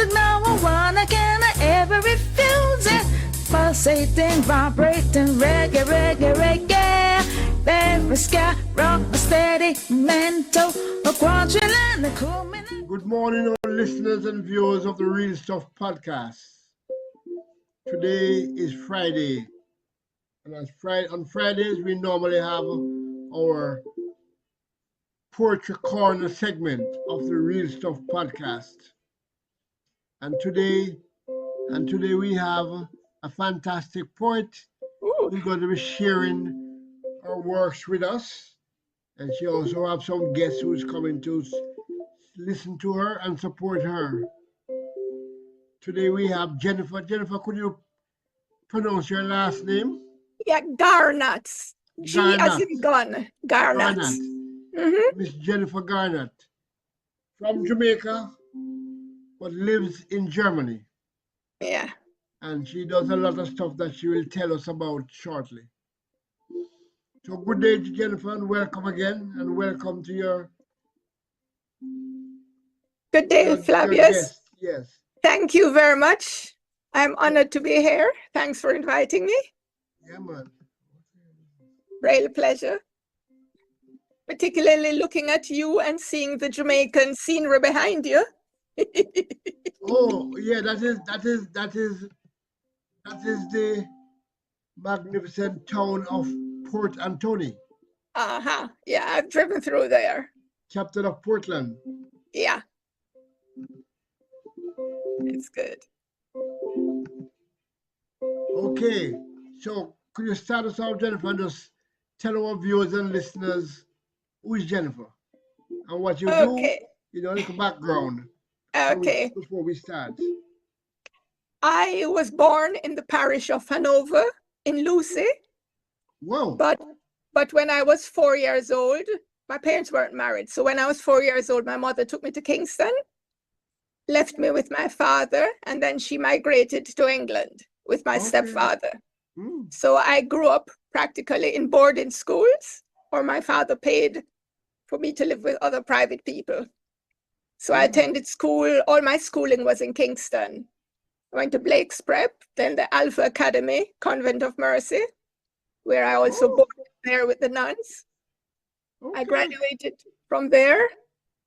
music no one can ever refuse it. Pulsating, vibrating, reggae, reggae, reggae. Very sky, rock, steady, mental, a quadrillion, a cool minute. Good morning, our listeners and viewers of the Real Stuff podcast. Today is Friday, and on Fridays we normally have our Poetry Corner segment of the Real Stuff podcast. And today we have a fantastic poet who's going to be sharing her works with us. And she also have some guests who's coming to listen to her and support her. Today we have Jennifer. Jennifer, could you pronounce your last name? Yeah, Garnatz. G as in gun. Garnatz. Miss Jennifer Garnatz from Jamaica, but lives in Germany. Yeah. And she does a lot of stuff that she will tell us about shortly. So good day to Jennifer, and welcome again, and welcome to your... Good day, Flavius. Yes. Thank you very much. I'm honored to be here. Thanks for inviting me. Yeah, man. Real pleasure. Particularly looking at you and seeing the Jamaican scenery behind you. Oh, yeah, that is the magnificent town of Port Anthony. Yeah, I've driven through there. Capital of Portland. Yeah. It's good. Okay, so could you start us off, Jennifer, and just tell our viewers and listeners who is Jennifer and what you do, a little background. Okay. Before we start. I was born in the parish of Hanover in Lucy. Whoa. But when I was 4 years old, my parents weren't married. So when I was 4 years old, my mother took me to Kingston, left me with my father, and then she migrated to England with my stepfather. So I grew up practically in boarding schools, or my father paid for me to live with other private people. So I attended school. All my schooling was in Kingston. I went to Blake's Prep, then the Alpha Academy, Convent of Mercy, where I also boarded there with the nuns. I graduated from there,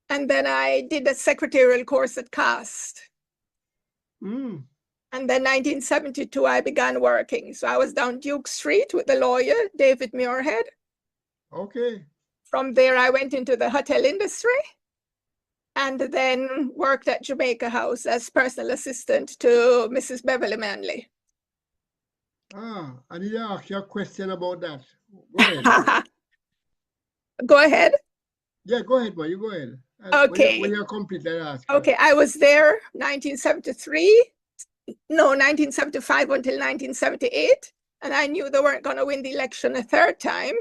and then I did a secretarial course at CAST. And then 1972, I began working. So I was down Duke Street with the lawyer, David Muirhead. Okay. From there, I went into the hotel industry and then worked at Jamaica House as personal assistant to Mrs. Beverly Manley. I need to ask you a question about that. Go ahead. Go ahead. Yeah, go ahead, man. You go ahead. Okay. When you're complete, I'll ask. Okay, I was there 1975 until 1978, and I knew they weren't going to win the election a third time.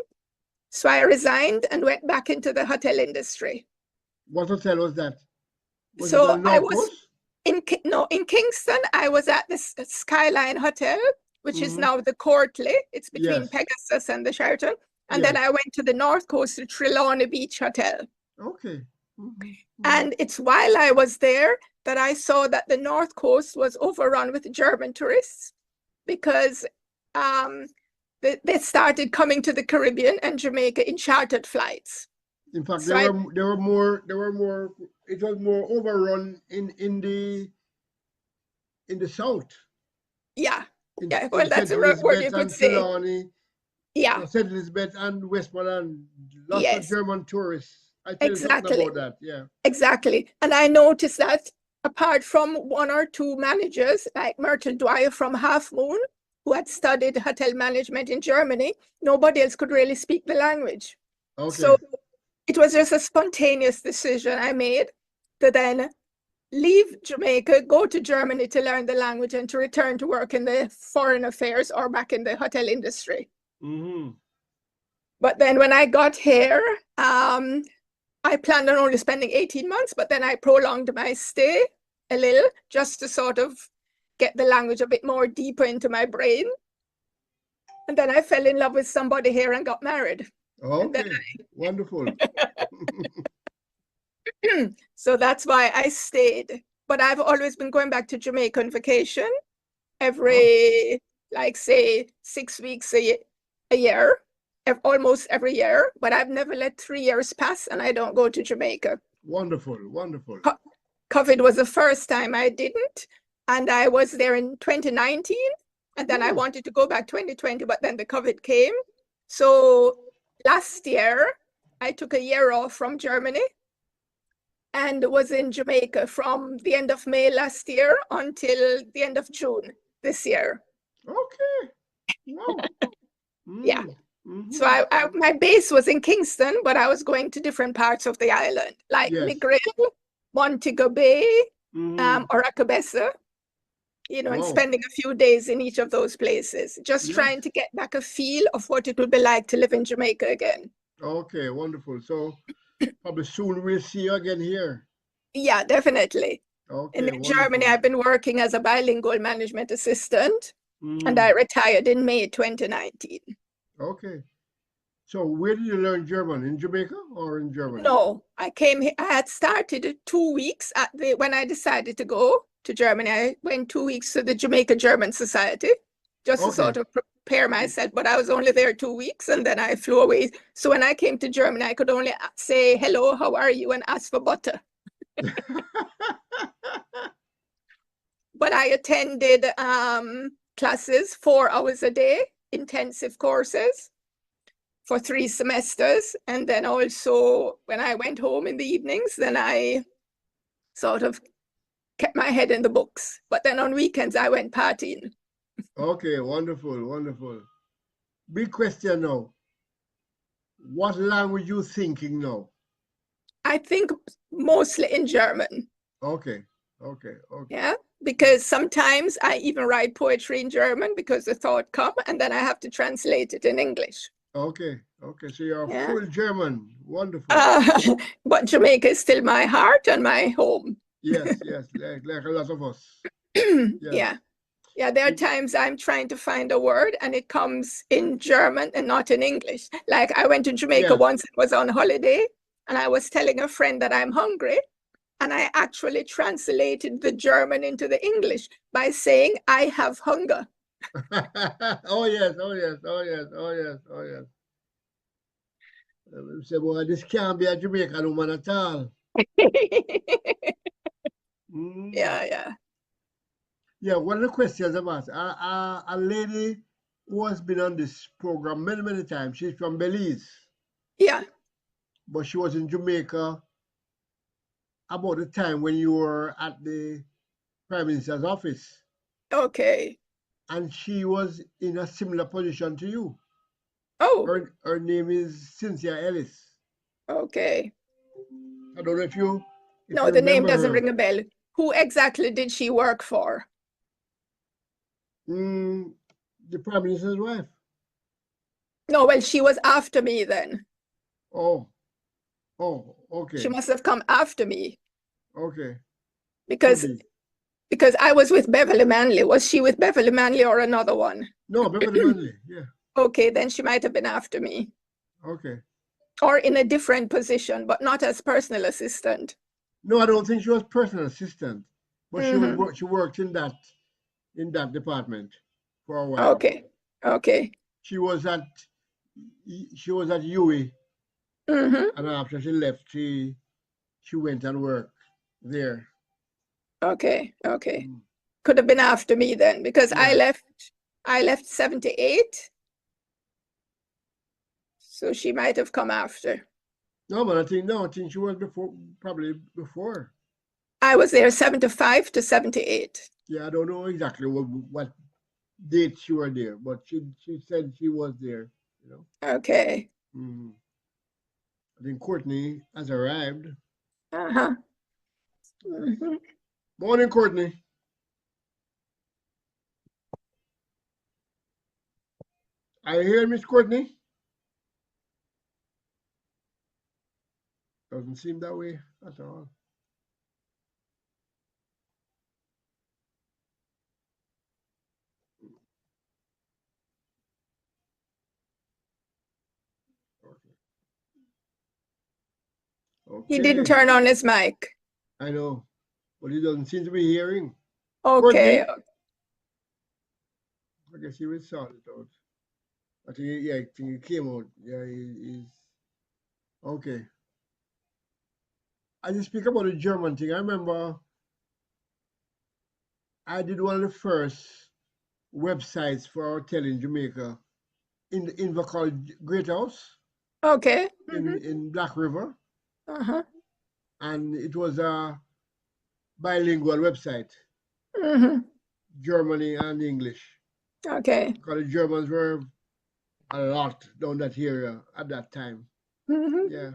So I resigned and went back into the hotel industry. What hotel was that? I was in Kingston. I was at the Skyline Hotel, which is now the Courtly. It's between Pegasus and the Sheraton. And then I went to the North Coast to Trelawny Beach Hotel. Okay. And it's while I was there that I saw that the North Coast was overrun with German tourists because they started coming to the Caribbean and Jamaica in chartered flights. In fact, there were more. It was more overrun in the south. Yeah. Well, that's a word you could say. Trelawny, St. Elizabeth and Westmoreland. Lots of German tourists. I tell you something about that. Yeah. Exactly. And I noticed that apart from one or two managers like Myrtle Dwyer from Half Moon, who had studied hotel management in Germany, nobody else could really speak the language. Okay. So it was just a spontaneous decision I made to then leave Jamaica, go to Germany to learn the language and to return to work in the foreign affairs or back in the hotel industry. But then when I got here, I planned on only spending 18 months, but then I prolonged my stay a little just to sort of get the language a bit more deeper into my brain. And then I fell in love with somebody here and got married. Okay, wonderful. So that's why I stayed but I've always been going back to Jamaica on vacation every, like, say, 6 weeks a year, almost every year. But I've never let 3 years pass and I don't go to Jamaica. Wonderful, wonderful. COVID was the first time I didn't, and I was there in 2019, and then I wanted to go back 2020, but then the COVID came. So last year, I took a year off from Germany and was in Jamaica from the end of May last year until the end of June this year. Okay. Wow. Yeah. So my base was in Kingston, but I was going to different parts of the island, like migrated, Montego Bay, or Akabesa, and spending a few days in each of those places, just trying to get back a feel of what it would be like to live in Jamaica again. Okay, wonderful. So probably soon we'll see you again here. Yeah, definitely. Okay, and in Germany, I've been working as a bilingual management assistant, and I retired in May 2019. Okay. So where did you learn German? In Jamaica or in Germany? No, I came here. I had started 2 weeks when I decided to go to Germany. I went 2 weeks to the Jamaica German Society just to sort of prepare myself. But I was only there 2 weeks and then I flew away. So when I came to Germany, I could only say, hello, how are you? And ask for butter. But I attended classes 4 hours a day, intensive courses for 3 semesters. And then also when I went home in the evenings, then I sort of kept my head in the books. But then on weekends, I went partying. Okay, wonderful, wonderful. Big question now. What language you thinking now? I think mostly in German. Okay, okay, okay. Yeah, because sometimes I even write poetry in German because the thought come and then I have to translate it in English. Okay, okay. So you're full German. Wonderful. But Jamaica is still my heart and my home. Yes, yes, like a lot of us. Yeah. Yeah, there are times I'm trying to find a word and it comes in German and not in English. Like I went to Jamaica once, and was on holiday, and I was telling a friend that I'm hungry, and I actually translated the German into the English by saying, I have hunger. Oh, yes, oh, yes, oh, yes, oh, yes, oh, yes. Say, boy, this can't be a Jamaican woman at all. Yeah. Yeah, one of the questions I've asked, a lady who has been on this program many, many times, she's from Belize. Yeah. But she was in Jamaica about the time when you were at the Prime Minister's office. Okay. And she was in a similar position to you. Oh. Her name is Cynthia Ellis. Okay. I don't know if you No, the name doesn't ring a bell. Who exactly did she work for? The Prime Minister's wife. No, well, she was after me then. Oh, okay. She must have come after me. Okay. Because I was with Beverly Manley. Was she with Beverly Manley or another one? No, Beverly Manley, yeah. Okay, then she might have been after me. Okay. Or in a different position, but not as personal assistant. No, I don't think she was personal assistant, but she worked in that department for a while. Okay. She was at UWI, and after she left, she went and worked there. Okay. Could have been after me then, because I left 78. So she might have come after. No, but I think she was probably before. I was there 75 to 78. Yeah, I don't know exactly what date she was there, but she said she was there, Okay. I think Courtney has arrived. Mm-hmm. Morning, Courtney. Are you here, Miss Courtney? Doesn't seem that way at all. Okay. He didn't turn on his mic. I know. but he doesn't seem to be hearing. Okay. Courtney? I guess he will sort it out. I think he came out. Yeah, he's okay. I just speak about the German thing. I remember I did one of the first websites for our hotel in Jamaica in the called Great House Okay. in Black River. Uh-huh. And it was a bilingual website, Mm-hmm. Germany and English. Okay. Because the Germans were a lot down that area at that time. Mm-hmm. Yeah.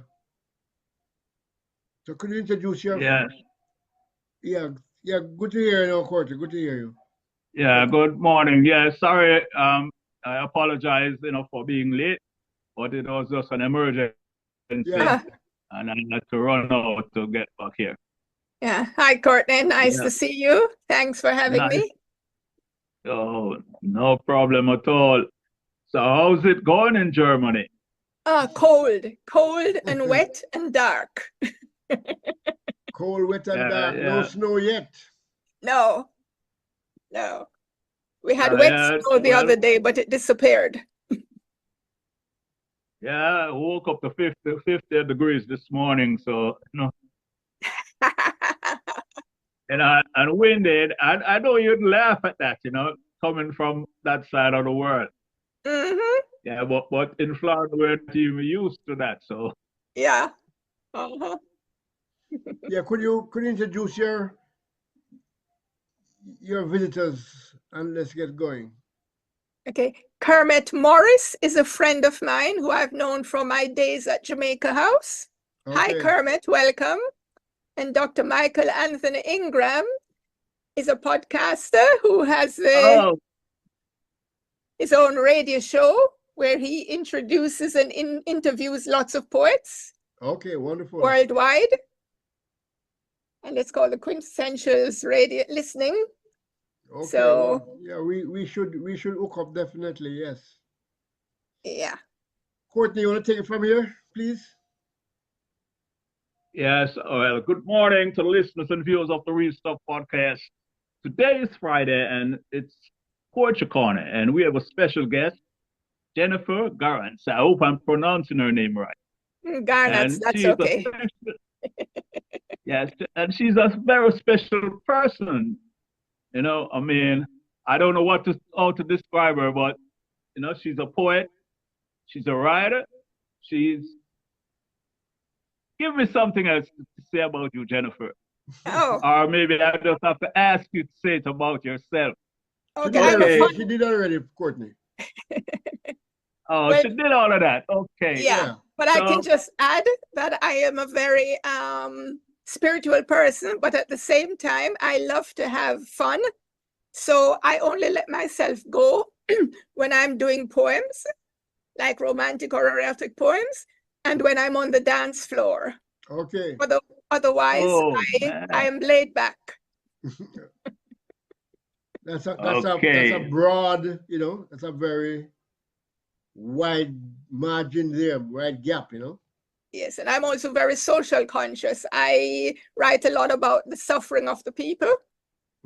So could you introduce your? Yeah, Yeah. Good to hear you, now, Courtney. Good to hear you. yeah, good morning. Yeah, sorry, I apologize, for being late, but it was just an emergency, Yeah. and I had to run out to get back here. Yeah. Hi, Courtney. Nice Yeah. to see you. Thanks for having Nice. me. Oh, no problem at all. So how's it going in Germany? Cold and wet and dark. Cold, wet, and Yeah, dark. No yeah. snow yet. No. We had wet Yeah, snow the well, other day, but it disappeared. yeah, I woke up to 50 degrees this morning, so, and windy. I know you'd laugh at that, coming from that side of the world. Mm-hmm. Yeah, but in Florida, we're even used to that, so. Yeah. Uh-huh. Yeah. Could you introduce your visitors and let's get going. Okay. Kermit Morris is a friend of mine who I've known from my days at Jamaica House. Hi, Okay. Kermit. Welcome. And Dr. Michael Anthony Ingram is a podcaster who has Oh, his own radio show where he introduces and interviews lots of poets Okay. Wonderful. worldwide. And it's called the Quintessentials Radio Listening. Okay. So- well, yeah, we should hook up definitely. Yes. Yeah. Courtney, you want to take it from here, please? yes. Well, good morning to the listeners and viewers of the Real Stuff podcast. Today is Friday, and it's Poetry Corner, and we have a special guest, Jennifer Garnatz. I hope I'm pronouncing her name right. Garnatz, And that's she's a okay. Yes, and she's a very special person. I mean, I don't know how to describe her, but she's a poet, she's a writer, give me something else to say about you, Jennifer. Oh, Or maybe I just have to ask you to say it about yourself. okay. I'm a Okay. fun- She did already, Courtney. Oh, Well- she did all of that. Okay. Yeah. But I can So- just add that I am a very spiritual person, but at the same time, I love to have fun. So I only let myself go when I'm doing poems, like romantic or erotic poems, and when I'm on the dance floor. Okay. Otherwise, Oh, man. I am laid back. That's a Okay. broad, that's a very wide margin there, wide gap, Yes, and I'm also very social conscious. I write a lot about the suffering of the people.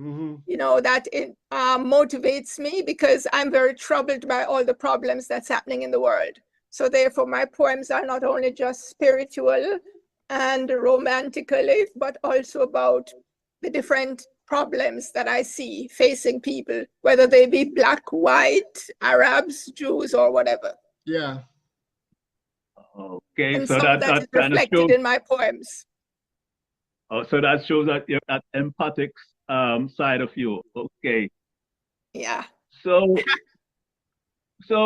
Mm-hmm. That it motivates me because I'm very troubled by all the problems that's happening in the world. So therefore, my poems are not only just spiritual and romantically, but also about the different problems that I see facing people, whether they be Black, white, Arabs, Jews, or whatever. Yeah. Okay, And so some of that is that kind of reflected shows. in my poems. Oh, so that shows that you're that empathic side of you. Okay. Yeah. So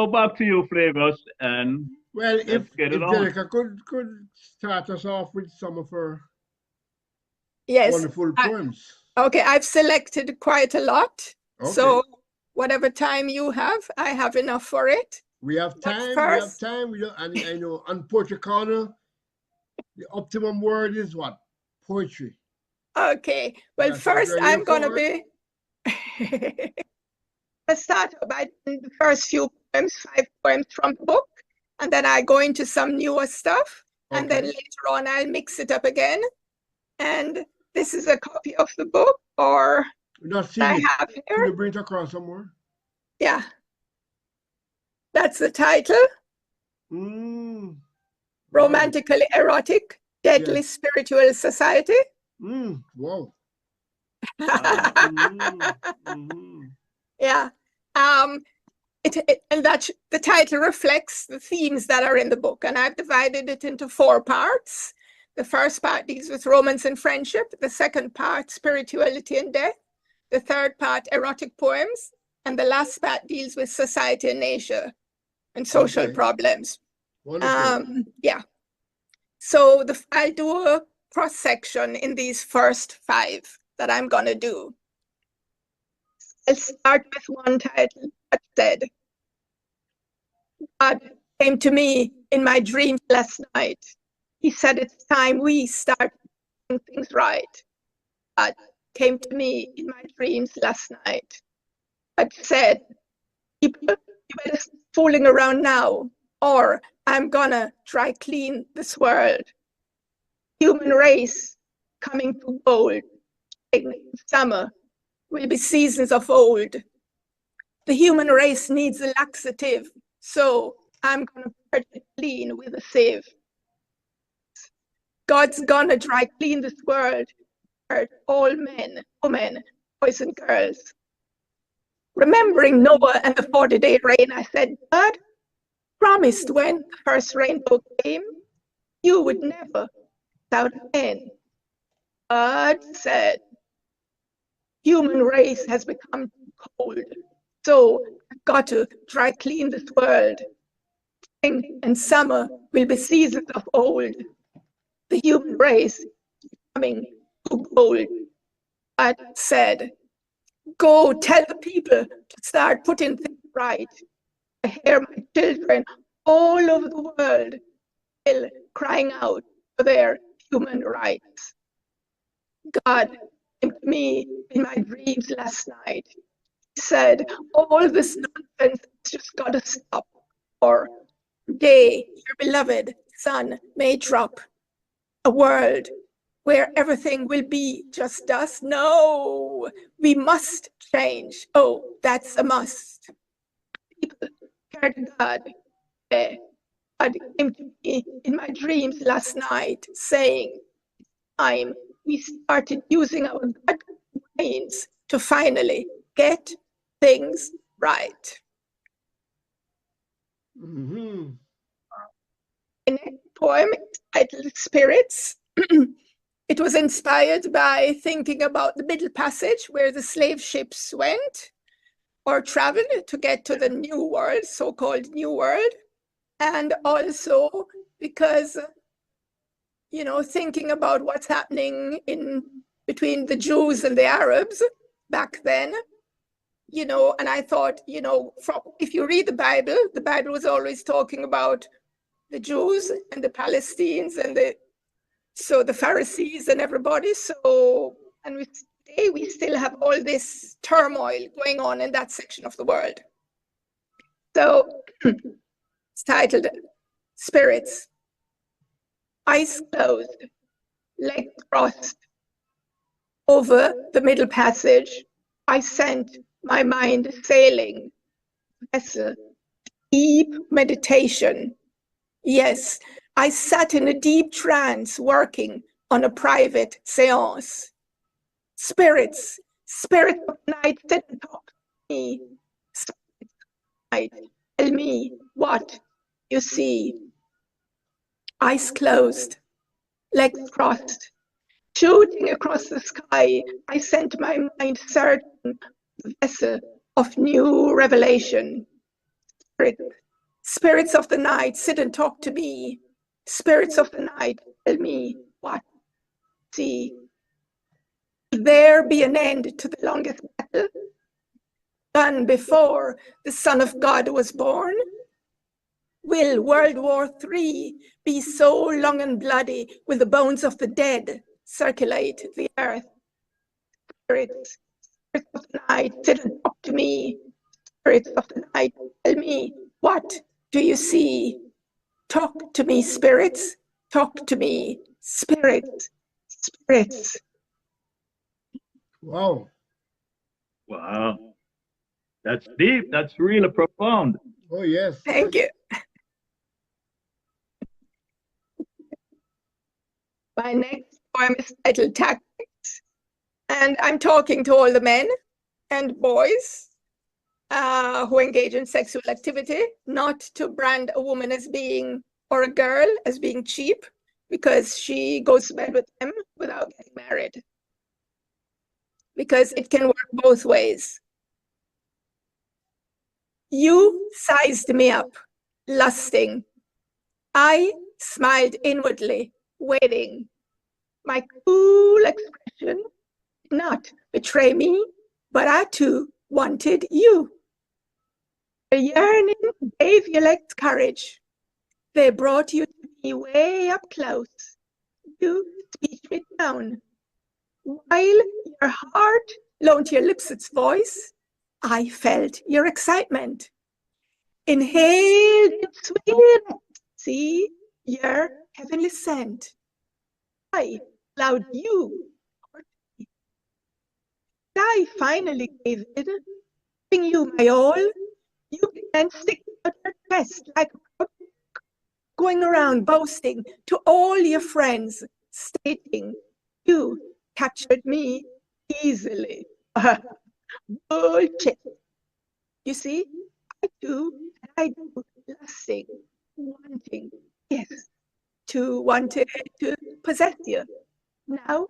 back to you, Flavors, and Well, Let's if get it on. Jenica could start us off with some of her Yes. wonderful poems. Okay, I've selected quite a lot. Okay. So whatever time you have, I have enough for it. We have But time. first- We don't. And I know on Poetry Corner, the optimum word is what? Poetry. Okay, well, That's what first we're I'm here going to for. be. Let's start by doing the first few poems, 5 poems from the book, and then I go into some newer stuff, and then Okay. later on I'll mix it up again. And this is a copy of the book, or We're not I seeing it. have Can here. you bring it across somewhere? Yeah. That's the title. Mm. Romantically erotic, deadly Yes. spiritual society. Wow. Yeah. And that the title reflects the themes that are in the book, and I've divided it into 4 parts. The first part deals with romance and friendship. The second part, spirituality and death. The third part, erotic poems. And the last part deals with society and nature and social Okay. problems. Wonderful. Yeah. So I'll do a cross section in these first 5 that I'm going to do. I'll start with one title that said, God came to me in my dreams last night. He said, it's time we start doing things right. God came to me in my dreams last night. God said, people, you better stop fooling around now, or I'm gonna dry clean this world. Human race coming to gold. In summer will be seasons of old. The human race needs a laxative, so I'm gonna purge it clean with a sieve. God's gonna dry clean this world, hurt all men, women, boys and girls. Remembering Noah and the 40-day rain, I said, God promised when the first rainbow came, you would never without end. God said, human race has become cold, so I've got to dry clean this world. Spring and summer will be seasons of old. The human race is becoming too old. God said, go tell the people to start putting things right. I hear my children all over the world still crying out for their human rights. God came to me in my dreams last night. He said, all this nonsense has just got to stop, or today your beloved son may drop. A world where everything will be just us. No, we must change. Oh, that's a must. People care to God. God came to me in my dreams last night saying, it's time we started using our God brains to finally get things right. Mm-hmm. The next poem is titled Spirits. It was inspired by thinking about the Middle Passage, where the slave ships went or traveled to get to the New World, so-called New World, and also because, you know, thinking about what's happening in between the Jews and the Arabs back then, you know, and I thought, you know, if you read the Bible was always talking about the Jews and the Palestinians and the Pharisees and everybody. So, and today we still have all this turmoil going on in that section of the world. So it's titled Spirits. Eyes closed, legs crossed. Over the Middle Passage, I sent my mind sailing. Vessel, deep meditation. Yes, I sat in a deep trance working on a private seance. Spirits, spirits of night, sit and talk to me. Spirits of night, tell me what you see. Eyes closed, legs crossed. Shooting across the sky, I sent my mind searching the vessel of new revelation. Spirits of the night, sit and talk to me. Spirits of the night, tell me what you see. Will there be an end to the longest battle done before the Son of God was born? Will World War III be so long and bloody, will the bones of the dead circulate the earth? Spirits, spirits of the night, sit and talk to me. Spirits of the night, tell me, what do you see? Talk to me, spirits. Talk to me, spirits, spirits. Wow. Wow. That's deep. That's really profound. Oh, yes. Thank you. My next poem is titled Tactics, and I'm talking to all the men and boys who engage in sexual activity, not to brand a woman as being, or a girl as being cheap, because she goes to bed with them without getting married. Because it can work both ways. You sized me up, lusting. I smiled inwardly, waiting. My cool expression did not betray me, but I too wanted you. The yearning gave your legs courage. They brought you to me way up close. You speak me down. While your heart loaned your lips its voice, I felt your excitement. Inhaled in sweet ecstasy, your heavenly scent. I allowed you. I finally gave it, giving you my all. You began sticking out your chest like a cock, going around boasting to all your friends, stating you captured me easily. Bullshit. You see, I do, and I do, lusting, wanting, yes, to want to possess you. Now,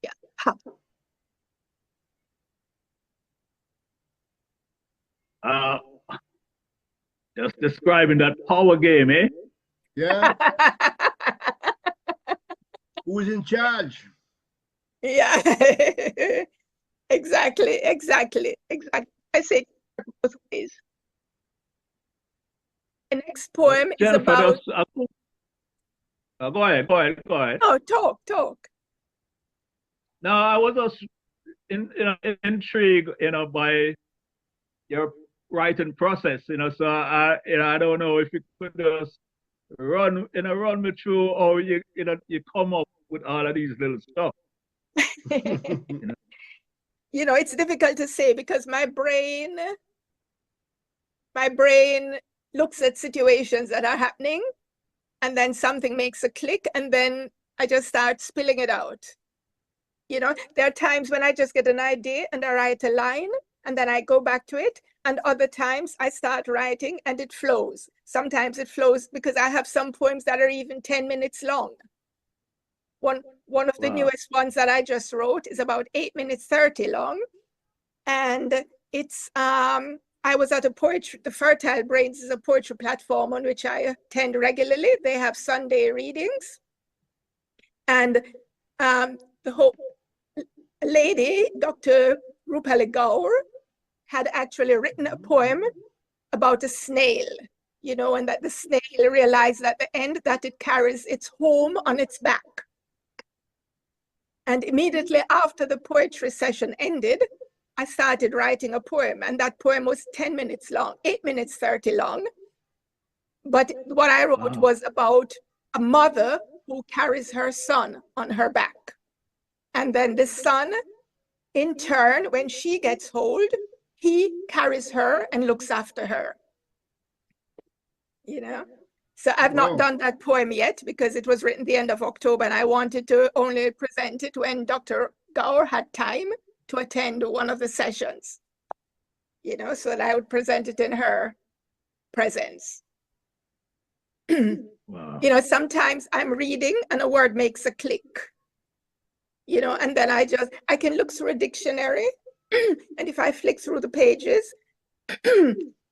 yeah, ha. Just describing that power game, eh? Yeah. Who's in charge? Yeah, exactly. I say it both ways. The next poem is Jennifer, about. go ahead. Oh, talk. No, I was just intrigued, by your writing process, so I don't know if you could just run me through, or you come up with all of these little stuff. It's difficult to say because my brain looks at situations that are happening, and then something makes a click, and then I just start spilling it out. There are times when I just get an idea and I write a line, and then I go back to it. And other times I start writing and it flows. Sometimes it flows because I have some poems that are even 10 minutes long. One of the newest ones that I just wrote is about 8 minutes 30 long. And it's, I was at the Fertile Brains is a poetry platform on which I attend regularly. They have Sunday readings. And the whole lady, Dr. Rupali Gaur, had actually written a poem about a snail, and that the snail realized at the end that it carries its home on its back. And immediately after the poetry session ended, I started writing a poem, and that poem was 10 minutes long, 8 minutes 30 long. But what I wrote was about a mother who carries her son on her back. And then the son, in turn, when she gets old, he carries her and looks after her. So I've not done that poem yet because it was written the end of October, and I wanted to only present it when Dr. Gaur had time to attend one of the sessions, so that I would present it in her presence. Wow. Sometimes I'm reading and a word makes a click, and then I can look through a dictionary, and if I flick through the pages,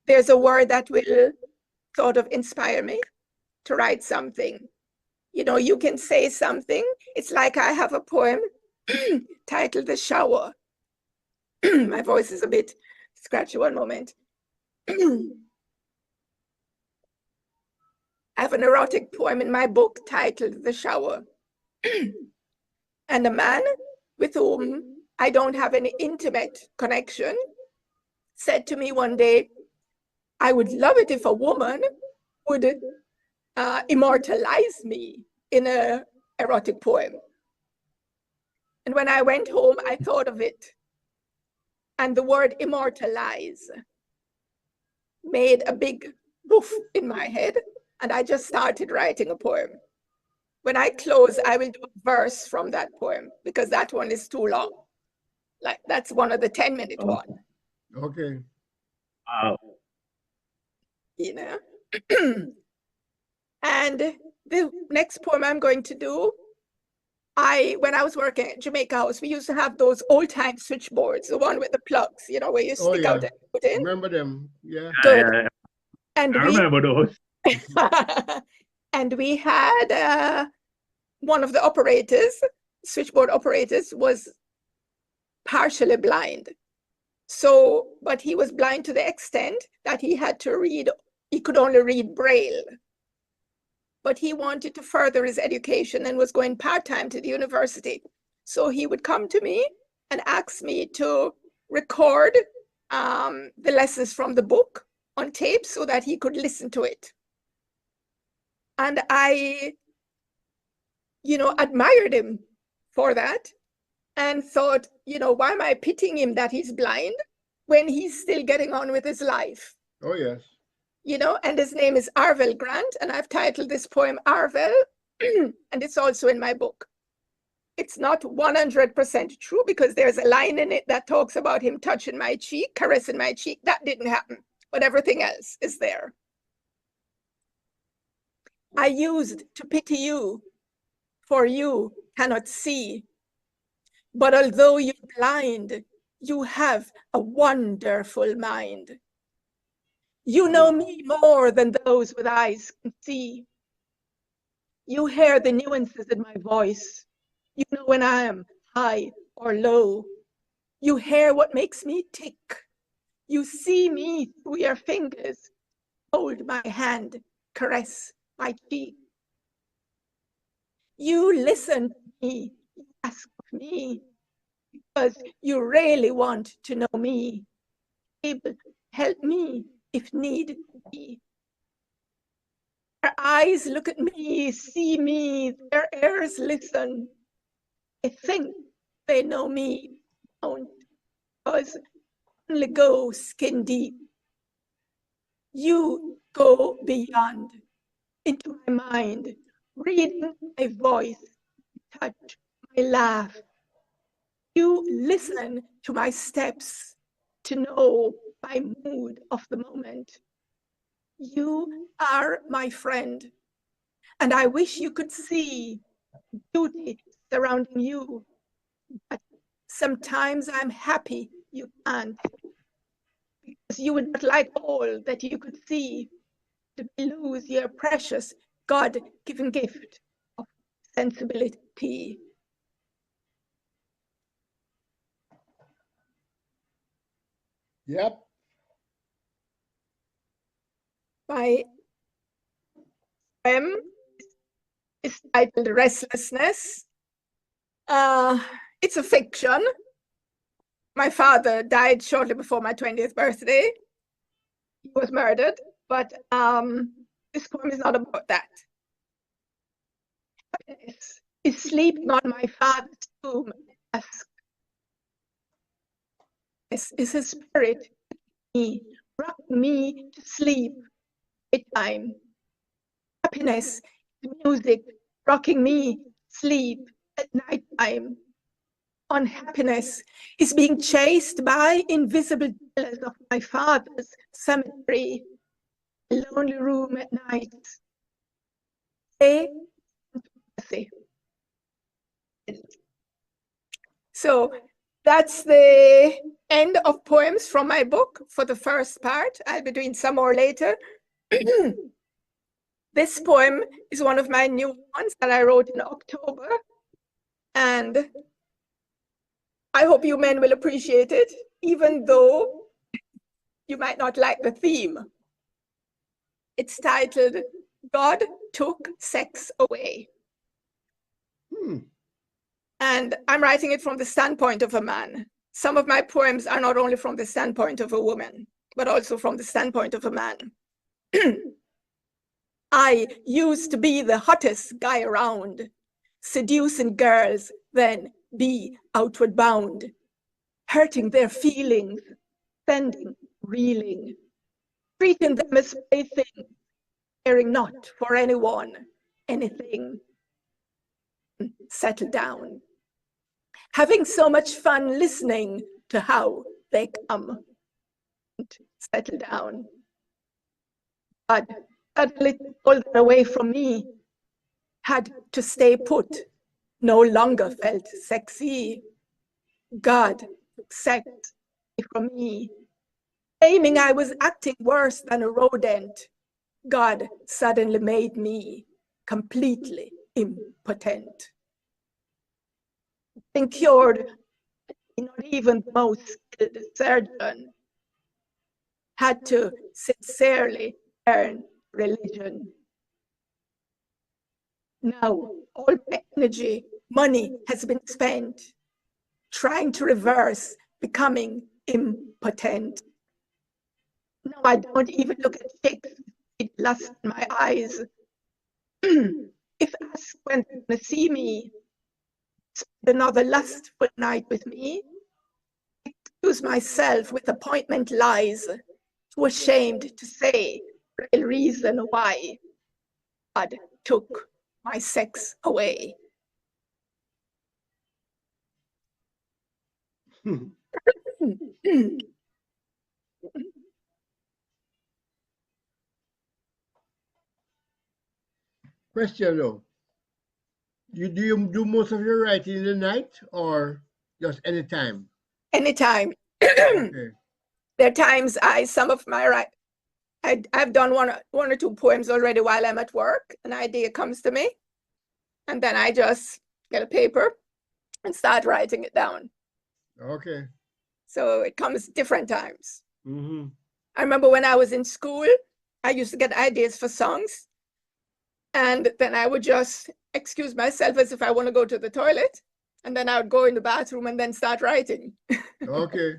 there's a word that will sort of inspire me to write something. You can say something. It's like I have a poem titled The Shower. My voice is a bit scratchy, one moment. I have an erotic poem in my book titled The Shower. And a man with whom I don't have any intimate connection said to me one day, I would love it if a woman would immortalize me in an erotic poem. And when I went home, I thought of it. And the word immortalize made a big woof in my head. And I just started writing a poem. When I close, I will do a verse from that poem because that one is too long. Like that's one of the 10-minute one. Okay. Wow. You know. And the next poem I'm going to do, when I was working at Jamaica House, we used to have those old-time switchboards, the one with the plugs, you know, where you stick out and put in. Remember them? Yeah. Good. Yeah. And I remember those. and we had one of the operators, switchboard operators, was partially blind. So, but he was blind to the extent that he had to read, he could only read Braille. But he wanted to further his education and was going part-time to the university. So he would come to me and ask me to record the lessons from the book on tape so that he could listen to it. And I, admired him for that and thought, why am I pitying him that he's blind when he's still getting on with his life? Oh, yes. And his name is Arvel Grant, and I've titled this poem Arvel, and it's also in my book. It's not 100% true because there's a line in it that talks about him touching my cheek, caressing my cheek. That didn't happen, but everything else is there. I used to pity you, for you cannot see. But although you're blind, you have a wonderful mind. You know me more than those with eyes can see. You hear the nuances in my voice. You know when I am high or low. You hear what makes me tick. You see me through your fingers. Hold my hand, caress my cheek. You listen to me, you ask of me, because you really want to know me. Able to help me if need be. Their eyes look at me, see me, their ears listen. They think they know me, don't, because only go skin deep. You go beyond, into my mind, reading my voice, touch my laugh. You listen to my steps to know my mood of the moment. You are my friend, and I wish you could see beauty surrounding you, but sometimes I'm happy you can't, because you would not like all that you could see to lose your precious God-given gift of sensibility. Yep. My poem is titled Restlessness. It's a fiction. My father died shortly before my 20th birthday. He was murdered, but this poem is not about that. Happiness is sleeping on my father's tomb at dusk. This is his spirit, me, rocking me to sleep at time. Happiness is music, rocking me to sleep at night time. Unhappiness is being chased by invisible dwellers of my father's cemetery, a lonely room at night. So that's the end of poems from my book for the first part. I'll be doing some more later. This poem is one of my new ones that I wrote in October, and I hope you men will appreciate it, even though you might not like the theme. It's titled, God Took Sex Away. And I'm writing it from the standpoint of a man. Some of my poems are not only from the standpoint of a woman, but also from the standpoint of a man. I used to be the hottest guy around, seducing girls, then be outward bound, hurting their feelings, sending, reeling, treating them as playthings, caring not for anyone, anything. Settle down. Having so much fun listening to how they come. Settle down. God suddenly pulled that away from me. Had to stay put. No longer felt sexy. God took sex from me. Claiming I was acting worse than a rodent. God suddenly made me completely impotent. Been cured, not even the most skilled surgeon. Had to sincerely earn religion. Now, all my energy, money has been spent trying to reverse becoming impotent. Now I don't even look at chicks with lust in my eyes. If asked when they're gonna see me, spend another lustful night with me, excuse myself with appointment lies, too ashamed to say real reason why God took my sex away. Question though. Do you do most of your writing in the night or just any time? Anytime. Okay. There are times I've done one or two poems already while I'm at work. An idea comes to me, and then I just get a paper and start writing it down. Okay. So it comes different times. Mm-hmm. I remember when I was in school, I used to get ideas for songs, and then I would just excuse myself as if I want to go to the toilet, and then I would go in the bathroom and then start writing. Okay.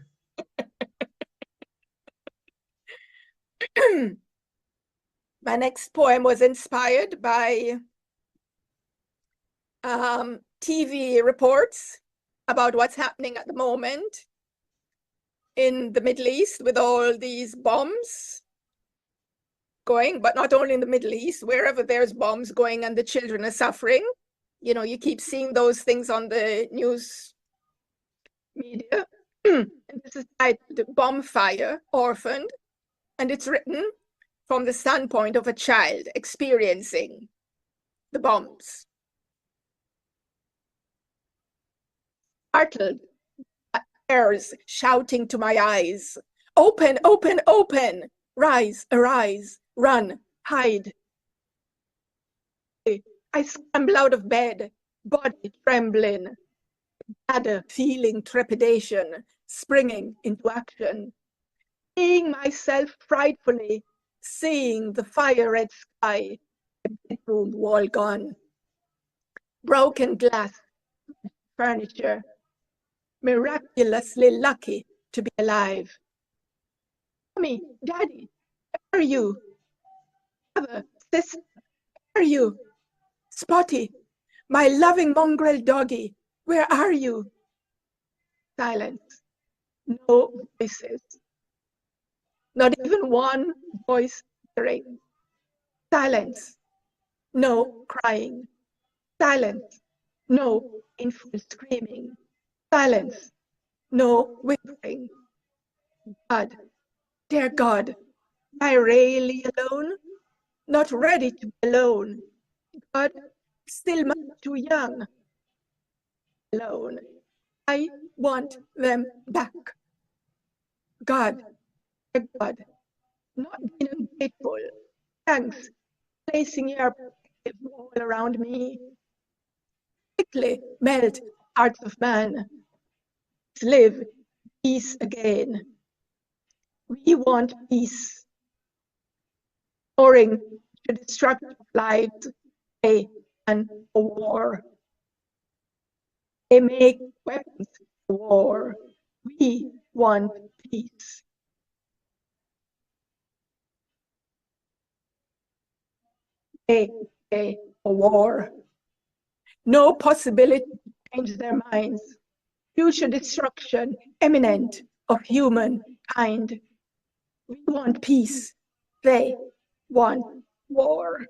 My next poem was inspired by TV reports about what's happening at the moment in the Middle East with all these bombs going, but not only in the Middle East, wherever there's bombs going and the children are suffering. You know, you keep seeing those things on the news media. And this is titled Bomb Fire, Orphaned, and it's written from the standpoint of a child experiencing the bombs. Startled, airs shouting to my eyes, open, open, open, rise, arise, run, hide. I scramble out of bed, body trembling, bladder feeling trepidation, springing into action, seeing myself frightfully, seeing the fire-red sky, the bedroom wall gone, broken glass, furniture, miraculously lucky to be alive. Mommy, Daddy, where are you? Mother, sister, where are you? Spotty, my loving mongrel doggy, where are you? Silence, no voices, not even one voice hearing. Silence, no crying. Silence, no painful screaming. Silence, no whimpering. God, dear God, am I really alone? Not ready to be alone. God, still much too young. Alone. I want them back. God, dear God, not being ungrateful. Thanks, placing your protective wall around me. Quickly melt hearts of man. Let's live peace again. We want peace. Pouring to destructive light, a and a war. They make weapons for war. We want peace. A war. No possibility to change their minds. Future destruction imminent of humankind. We want peace. They want war.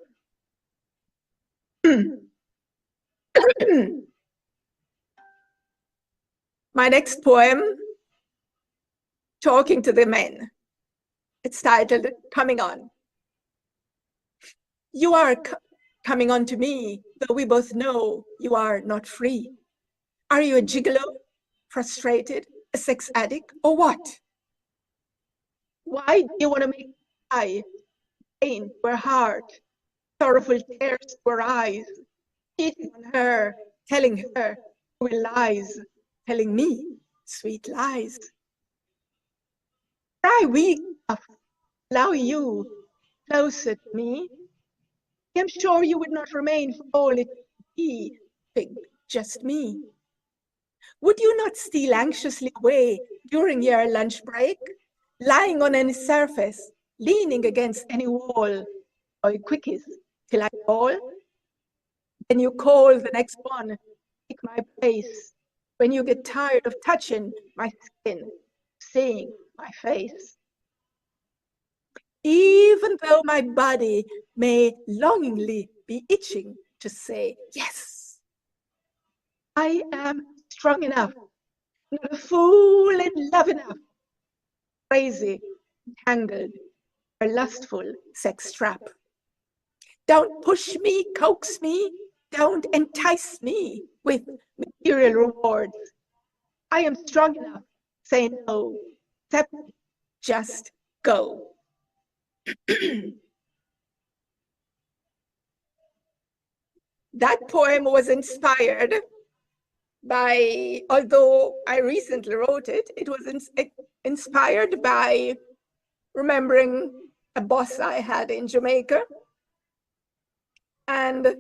My next poem, Talking to the Men. It's titled Coming On. You are coming on to me, though we both know you are not free. Are you a gigolo, frustrated, a sex addict, or what? Why do you want to make I pain to her heart, sorrowful tears to her eyes, cheating on her, telling her cruel lies, telling me sweet lies? Try weak enough, allow you closer to me. I'm sure you would not remain for all it be, just me. Would you not steal anxiously away during your lunch break, lying on any surface, leaning against any wall, or quickies till I call? Then you call the next one, take my place, when you get tired of touching my skin, seeing my face. Even though my body may longingly be itching to say yes, I am strong enough, not a fool in love enough, crazy, tangled, or lustful sex trap. Don't push me, coax me, don't entice me with material rewards. I am strong enough, say no, accept, just go. That poem was inspired by, although I recently wrote it, it was inspired by remembering a boss I had in Jamaica. And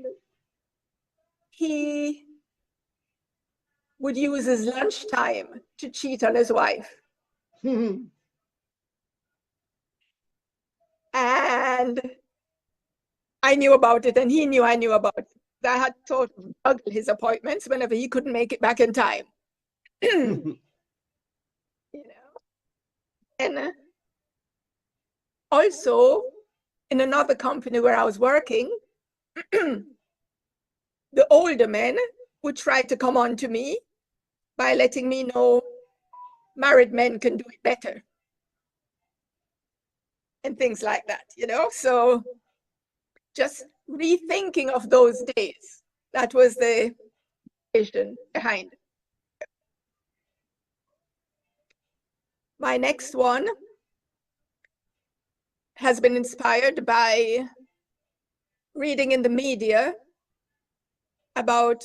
he would use his lunchtime to cheat on his wife. And I knew about it, and he knew I knew about it. I had sort of juggled his appointments whenever he couldn't make it back in time. You know, and also in another company where I was working, the older men would try to come on to me by letting me know married men can do it better and things like that, you know. So just rethinking of those days, that was the vision behind it. My next one has been inspired by reading in the media about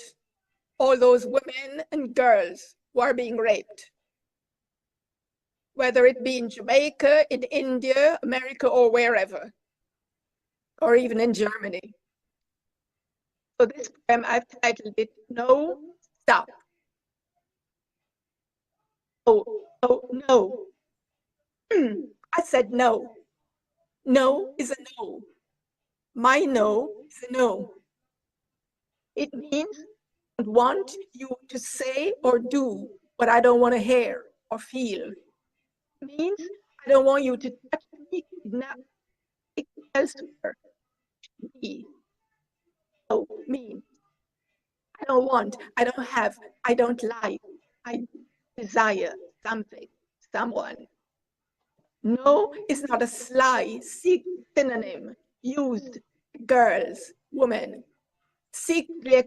all those women and girls who are being raped, whether it be in Jamaica, in India, America, or wherever, or even in Germany. So this poem, I've titled it, No, Stop. Oh, no. I said no. No is a no. My no is a no. It means I don't want you to say or do what I don't want to hear or feel. It means I don't want you to touch me, kidnap me elsewhere. Me. No, me. I don't want, I don't have, I don't like, I desire something, someone. No is not a sly, synonym used girls, women, secretly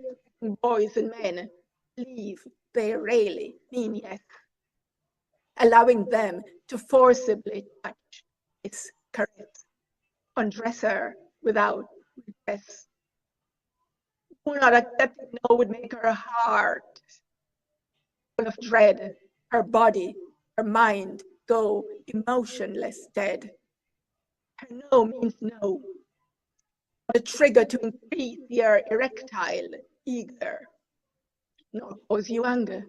boys and men believe they really mean yes, allowing them to forcibly touch, kiss, caress, undress her without redress. Do not accept no would make her heart full of dread, her body, her mind go emotionless dead. Her no means no, a trigger to increase your erectile eager, nor cause you anger.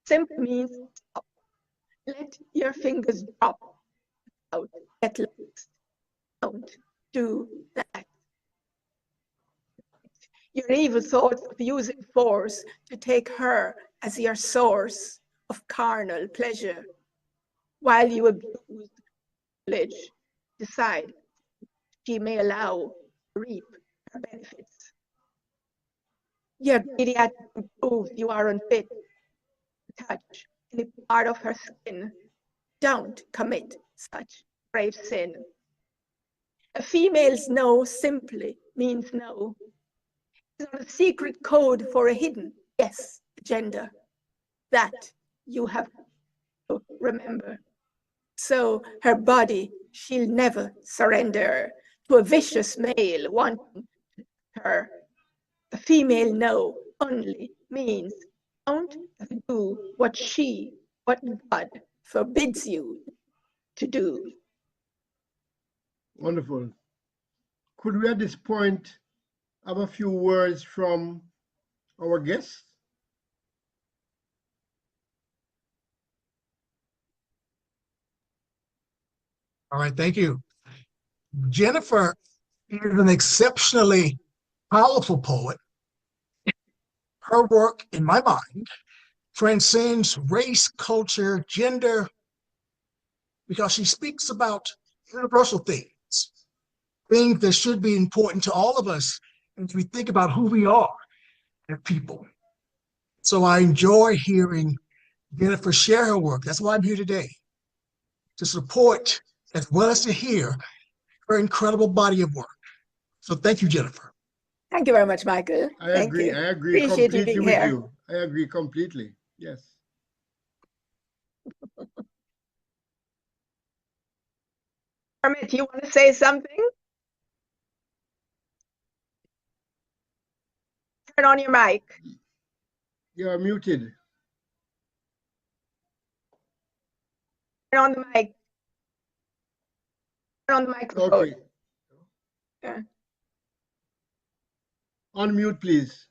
Simply means stop. Let your fingers drop out, get lost. Don't do that. Your evil thoughts of using force to take her as your source of carnal pleasure, while you abuse privilege, decide she may allow to reap her benefits. Your greedy attitude proves you are unfit to touch any part of her skin. Don't commit such grave sin. A female's no simply means no. It's not a secret code for a hidden, yes, gender. That you have to remember. So her body she'll never surrender to a vicious male wanting her. A female no only means don't do what God forbids you to do. Wonderful. Could we at this point have a few words from our guests? All right, thank you. Jennifer is an exceptionally powerful poet. Her work, in my mind, transcends race, culture, gender, because she speaks about universal things, things that should be important to all of us as we think about who we are as people. So I enjoy hearing Jennifer share her work. That's why I'm here today, to support as well as to hear her incredible body of work. So thank you, Jennifer. Thank you very much, Michael. Thank you. I agree Appreciate you completely being with here. you. I agree completely. Yes. Kermit, you want to say something? Turn on your mic. You're muted. Turn on the mic. Turn on the microphone. Okay. Yeah. Unmute, please.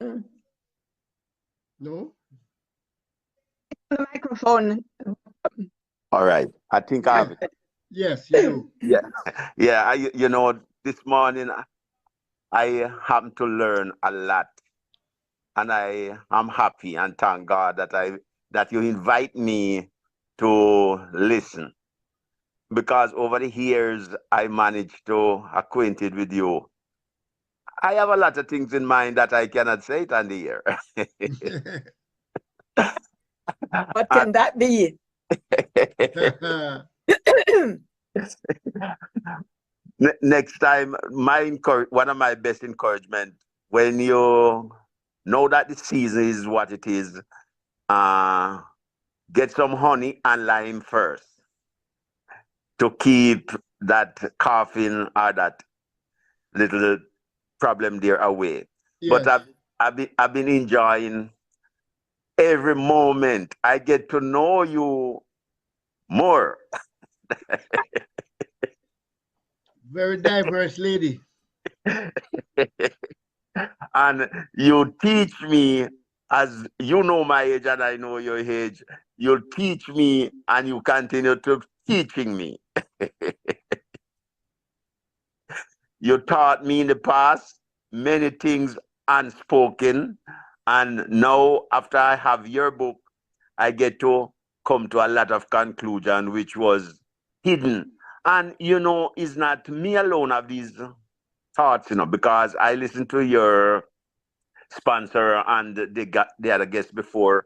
Mm. No? The microphone. All right. I think I have it. Yes, you do. Yeah. Yeah. You know, this morning I happen to learn a lot, and I am happy and thank God that you invite me to listen, because over the years I managed to acquainted with you. I have a lot of things in mind that I cannot say it on the air. What can that be? Next time, one of my best encouragement, when you know that the season is what it is, get some honey and lime first to keep that coughing or that little problem there away. Yes. But I've been enjoying every moment. I get to know you more. Very diverse lady. And you teach me, as you know my age and I know your age, you teach me and you continue to teaching me. You taught me in the past many things unspoken, and now after I have your book, I get to come to a lot of conclusion which was hidden. And you know, it's not me alone of these thoughts, because I listened to your sponsor and the other guest before.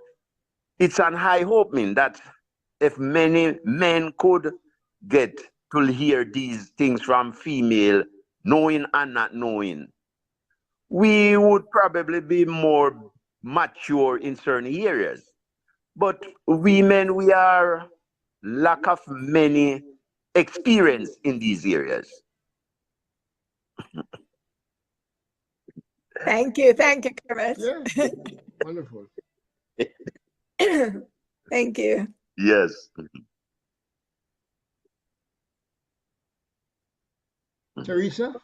It's an high hoping that if many men could get to hear these things from female, knowing and not knowing, we would probably be more mature in certain areas. But women, we are lack of many experience in these areas. Thank you, Kermit. Yeah. Wonderful. Thank you. Yes. Teresa?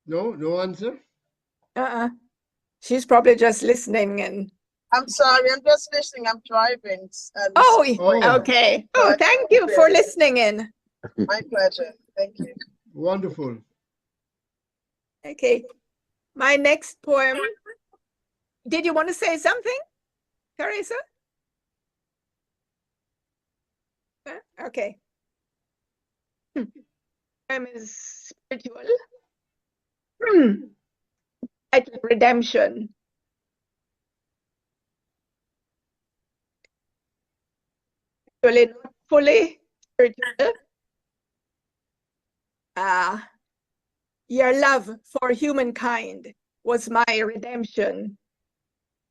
No answer? She's probably just listening and. I'm sorry, I'm just listening. I'm driving. Oh. Okay. Oh, thank you for listening in. My pleasure. Thank you. Wonderful. Okay. My next poem. Did you want to say something, Teresa? Okay. Poem is spiritual. Titled Redemption. Actually, not fully spiritual. Your love for humankind was my redemption.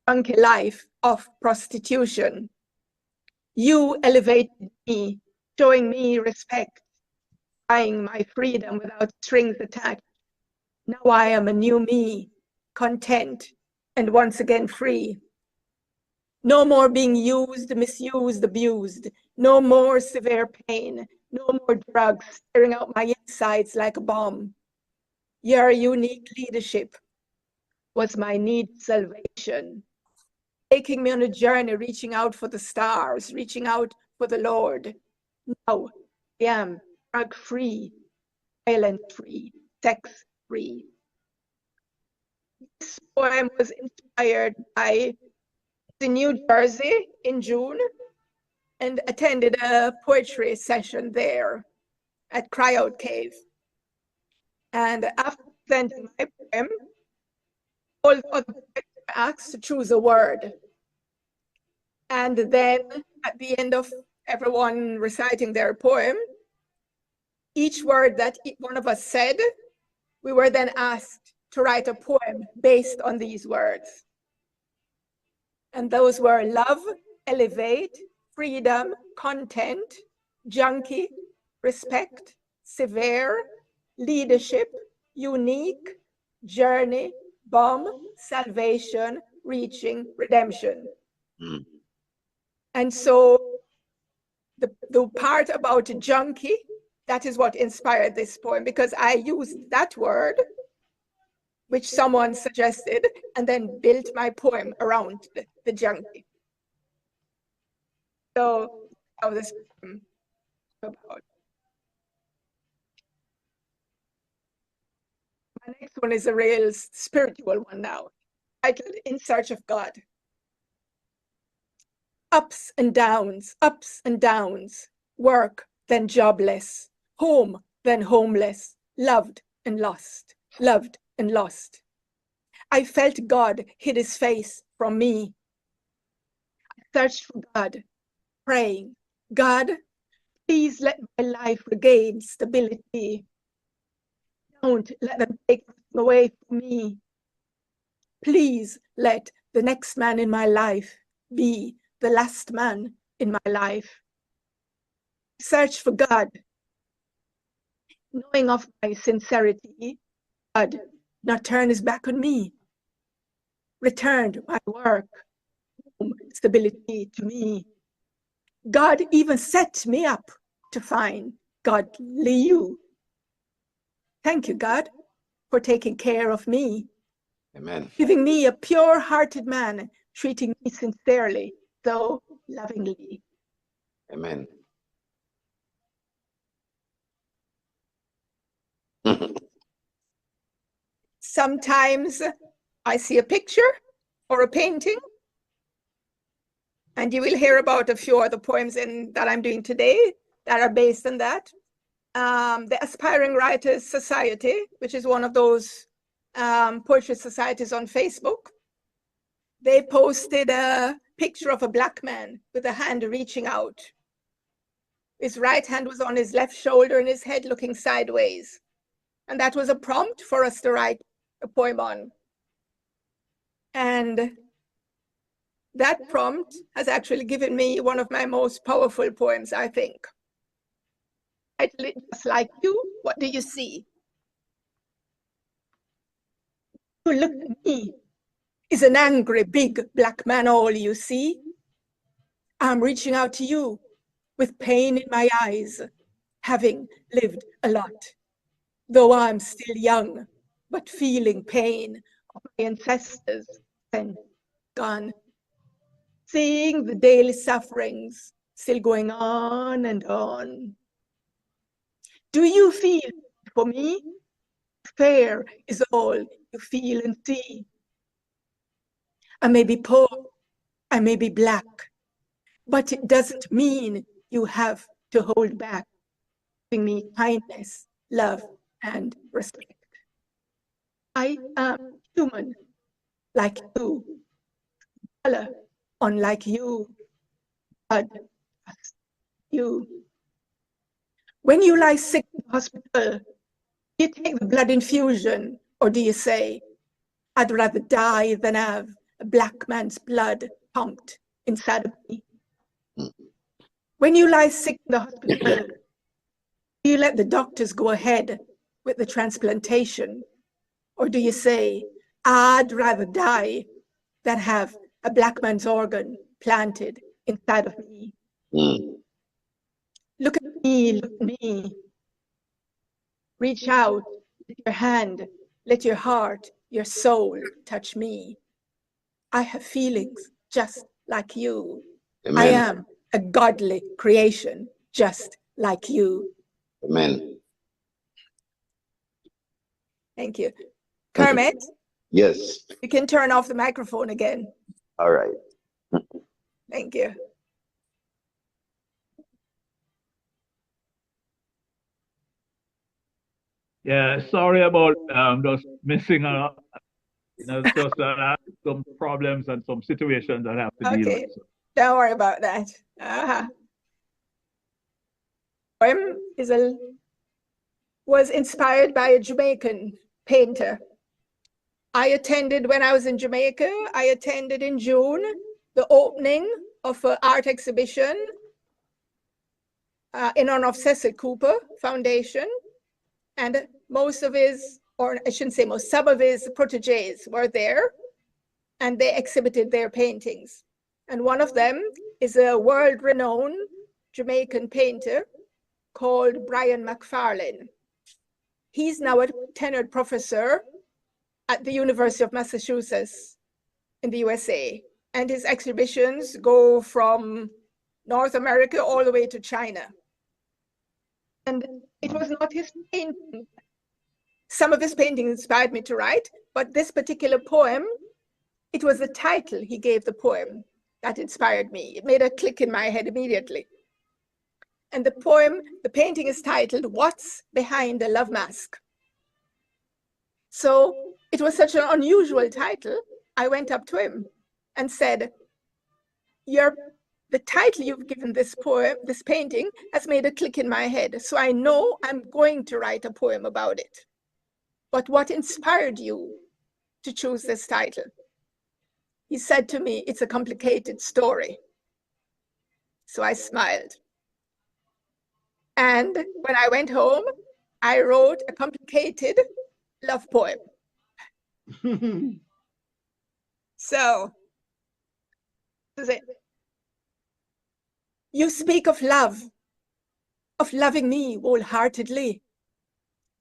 Drunken life of prostitution. You elevated me, showing me respect, buying my freedom without strings attached. Now I am a new me, content, and once again free. No more being used, misused, abused. No more severe pain. No more drugs tearing out my insides like a bomb. Your unique leadership was my need salvation, taking me on a journey, reaching out for the stars, reaching out for the Lord. Now I am drug-free, violent-free, sex-free. This poem was inspired by in New Jersey in June and attended a poetry session there at Cryout Cave. And after presenting my poem, all the other poets were asked to choose a word. And then at the end of everyone reciting their poem, each word that one of us said, we were then asked to write a poem based on these words. And those were love, elevate, freedom, content, junkie, respect, severe, leadership, unique, journey, bomb, salvation, reaching, redemption. Mm. And so the part about junkie, that is what inspired this poem, because I used that word, which someone suggested, and then built my poem around the junkie. So how this poem about. My next one is a real spiritual one now, titled In Search of God. Ups and downs, work, then jobless, home, then homeless, loved and lost, loved and lost. I felt God hid his face from me. I searched for God, praying, God, please let my life regain stability. Don't let them take away from me. Please let the next man in my life be the last man in my life. Search for God. Knowing of my sincerity, God did not turn his back on me. Returned my work, home, stability to me. God even set me up to find godly you. Thank you, God, for taking care of me. Amen. Giving me a pure-hearted man, treating me sincerely, though lovingly. Amen. Sometimes I see a picture or a painting, and you will hear about a few other poems that I'm doing today that are based on that. The Aspiring Writers Society, which is one of those poetry societies on Facebook, they posted a picture of a Black man with a hand reaching out. His right hand was on his left shoulder and his head looking sideways. And that was a prompt for us to write a poem on. And that prompt has actually given me one of my most powerful poems, I think. Just like you, what do you see? You look at me. Is an angry, big Black man all you see? I'm reaching out to you with pain in my eyes, having lived a lot. Though I'm still young, but feeling pain of my ancestors and gone, seeing the daily sufferings still going on and on. Do you feel for me? Fair is all you feel and see. I may be poor, I may be black, but it doesn't mean you have to hold back, giving me kindness, love, and respect. I am human, like you, color, unlike you, blood, you. When you lie sick in the hospital, do you take the blood infusion, or do you say, I'd rather die than have a black man's blood pumped inside of me? When you lie sick in the hospital, do you let the doctors go ahead with the transplantation? Or do you say, I'd rather die than have a black man's organ planted inside of me? Look at me, look at me. Reach out, let your hand, let your heart, your soul touch me. I have feelings just like you. Amen. I am a godly creation just like you. Amen. Thank you. Kermit, Yes. you can turn off the microphone again. All right. Thank you. Yeah, sorry about just missing out. Just some problems and some situations that I have to deal Okay, with. don't worry about that. Poem was inspired by a Jamaican painter. When I was in Jamaica, I attended in June the opening of an art exhibition in honor of Cecil Cooper Foundation. And most of his, or I shouldn't say most, some of his proteges were there, and they exhibited their paintings. And one of them is a world-renowned Jamaican painter called Brian McFarlane. He's now a tenured professor at the University of Massachusetts in the USA. And his exhibitions go from North America all the way to China. And it was not his painting. Some of his paintings inspired me to write, but this particular poem, it was the title he gave the poem that inspired me. It made a click in my head immediately. And the painting is titled, What's Behind the Love Mask? So it was such an unusual title. I went up to him and said, the title you've given this poem, this painting, has made a click in my head. So I know I'm going to write a poem about it. But what inspired you to choose this title? He said to me, it's a complicated story. So I smiled. And when I went home, I wrote a complicated love poem. So, this is it. You speak of love, of loving me wholeheartedly.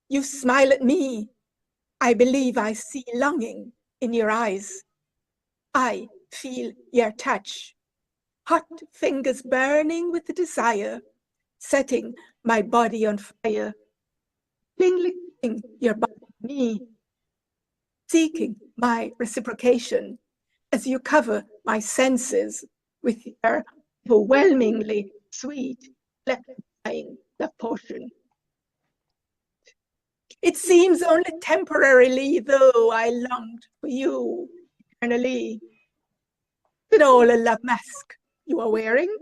You smile at me. I believe I see longing in your eyes. I feel your touch, hot fingers burning with the desire, setting my body on fire, licking your body on me, seeking my reciprocation as you cover my senses with your overwhelmingly sweet, electrifying love potion. It seems only temporarily, though I longed for you eternally. Is it all a love mask you are wearing?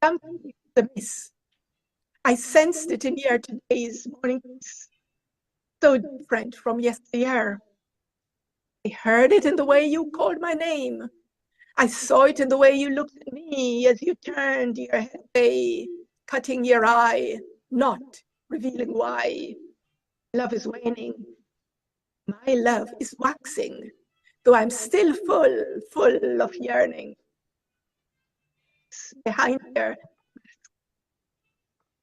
Something is amiss. I sensed it in your today's morning kiss, so different from yesteryear. I heard it in the way you called my name. I saw it in the way you looked at me as you turned your head away, cutting your eye, not revealing why. Love is waning. My love is waxing, though I'm still full of yearning. Behind there,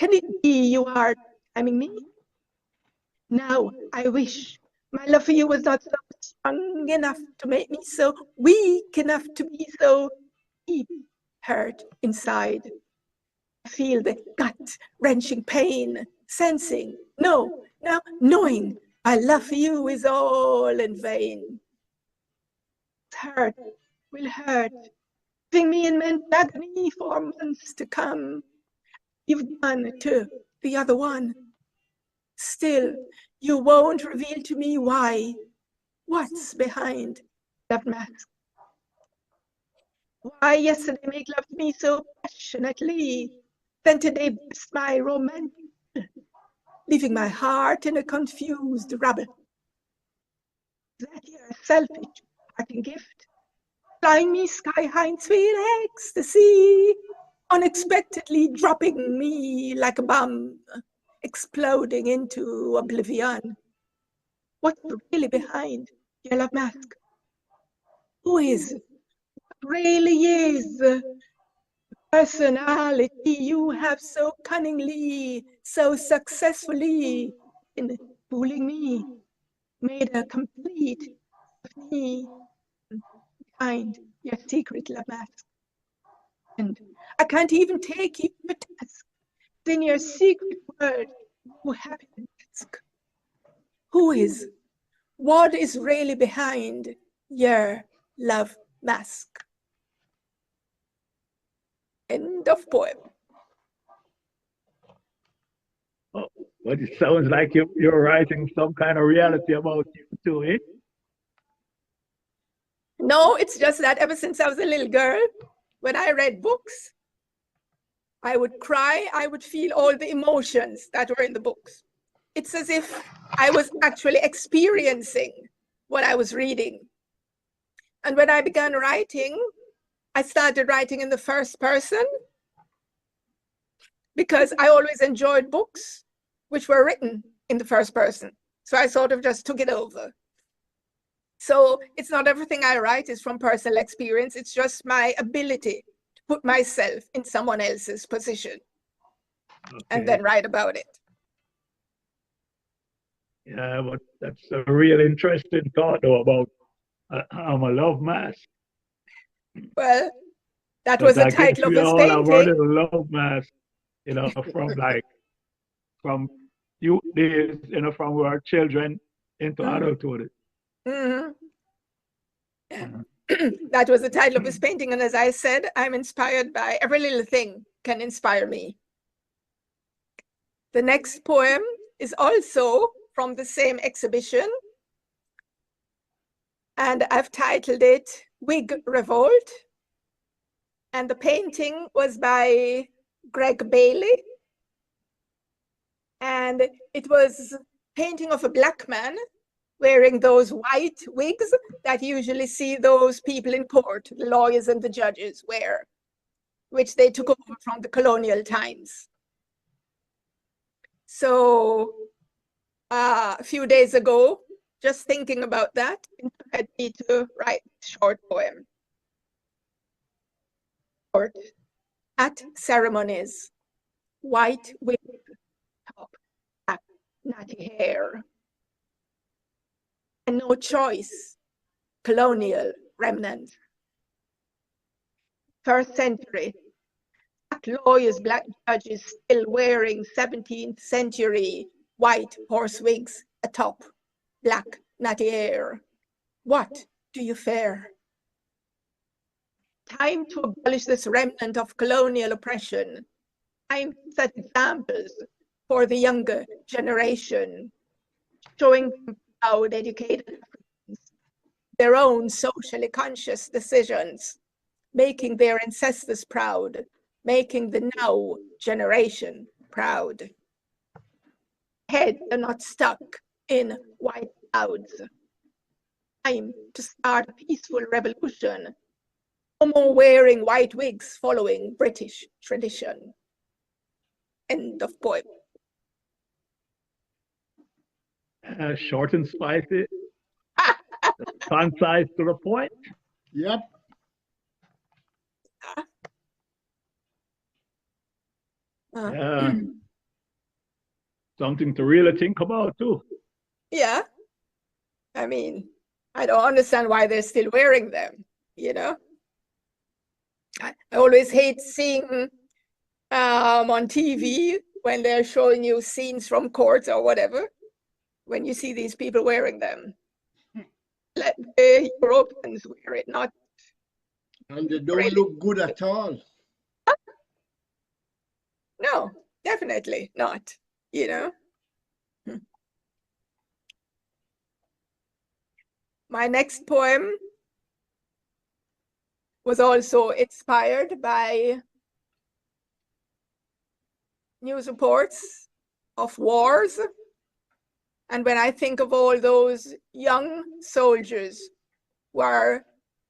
can it be you are timing me? Now I wish My love for you was not so strong enough to make me so weak enough to be so deep hurt inside. I feel the gut-wrenching pain, sensing, no, now knowing my love for you is all in vain. It's hurt, will hurt, leaving me in mental agony for months to come. You've done to the other one. Still, you won't reveal to me why. What's behind that mask? Why yesterday make love to me so passionately, then today burst my romantic, leaving my heart in a confused rubble. Is that your selfish parting gift? Flying me sky high in sweet ecstasy, unexpectedly dropping me like a bomb, exploding into oblivion. What's really behind your love mask? Who is? What really is the personality you have so cunningly, so successfully in fooling me, made a complete of me behind your secret love mask? And I can't even take you to task. Then your secret word, you have to ask. Who is? What is really behind your love mask? End of poem. Oh, but it sounds like you're writing some kind of reality about you too, eh? No, it's just that ever since I was a little girl, when I read books, I would cry, I would feel all the emotions that were in the books. It's as if I was actually experiencing what I was reading. And when I began writing, I started writing in the first person because I always enjoyed books which were written in the first person. So I sort of just took it over. So it's not everything I write is from personal experience. It's just my ability to put myself in someone else's position and then write about it. Yeah, but that's a real interesting thought though about a love mask. Well, that was the I guess title of we his all have our painting. little love mask, from youth days, from we were children into adulthood. Mhm. That was the title of his painting. And as I said, I'm inspired by every little thing can inspire me. The next poem is also from the same exhibition. And I've titled it Wig Revolt. And the painting was by Greg Bailey. And it was a painting of a black man wearing those white wigs that you usually see those people in court, the lawyers and the judges wear, which they took over from the colonial times. So a few days ago, just thinking about that, inspired me to write a short poem. At ceremonies, white wig, top, black, natty hair. And no choice, colonial remnants. First century, black lawyers, black judges still wearing 17th century white horse wigs atop black natty hair. What do you fear? Time to abolish this remnant of colonial oppression. Time to set examples for the younger generation, showing them proud, educated Africans their own socially conscious decisions, making their ancestors proud, making the now generation proud. Heads are not stuck in white clouds. Time to start a peaceful revolution. No more wearing white wigs following British tradition. End of poem. Short and spicy, concise to the point. Yep. Something to really think about too. Yeah. I mean, I don't understand why they're still wearing them, you know? I always hate seeing on TV when they're showing you scenes from courts or whatever, when you see these people wearing them. Let the Europeans wear it, not. And they don't look good at all. No, definitely not, you know. My next poem was also inspired by news reports of wars. And when I think of all those young soldiers who are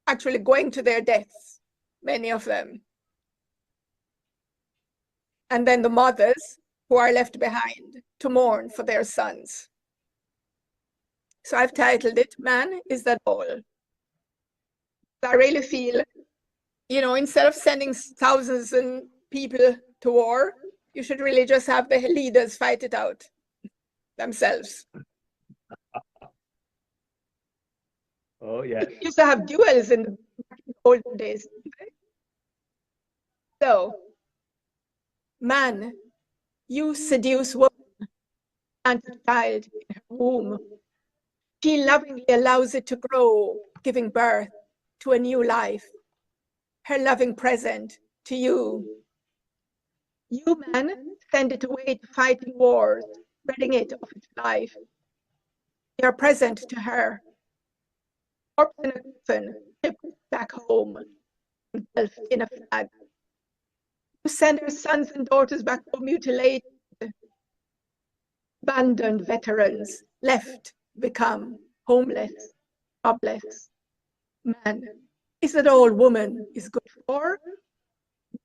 actually going to their deaths, many of them, and then the mothers who are left behind to mourn for their sons. So I've titled it, Man, Is That All? I really feel, you know, instead of sending thousands of people to war, you should really just have the leaders fight it out themselves. Oh, yes. We used to have duels in the olden days. So, man, you seduce woman and a child in her womb. She lovingly allows it to grow, giving birth to a new life, her loving present to you. You, man, send it away to fight in wars, ridding it of its life. You are present to her, corpse in a coffin, shipped back home, engulfed in a flag. You send her sons and daughters back home mutilated, abandoned veterans, left, become homeless, jobless. Man, is that all woman is good for?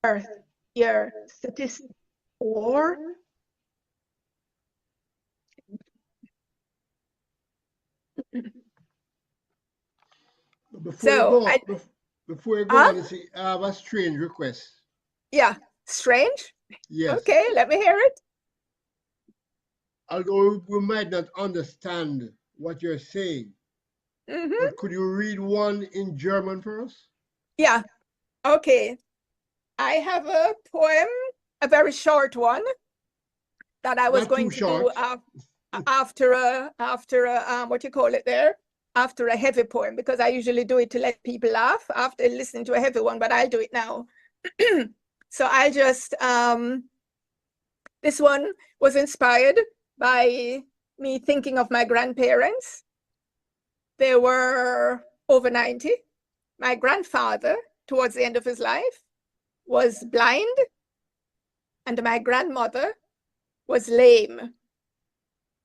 Birth, year, statistic, war? Before you go on, see, I have a strange request. Yeah, strange? Yes. Okay, let me hear it. Although we might not understand what you're saying, but could you read one in German for us? Yeah, okay. I have a poem, a very short one, that I was Not going too to short. do after a what you call it there? After a heavy poem, because I usually do it to let people laugh after listening to a heavy one, but I'll do it now. So I'll just, this one was inspired by me thinking of my grandparents. They were over 90. My grandfather, towards the end of his life, was blind, and my grandmother was lame.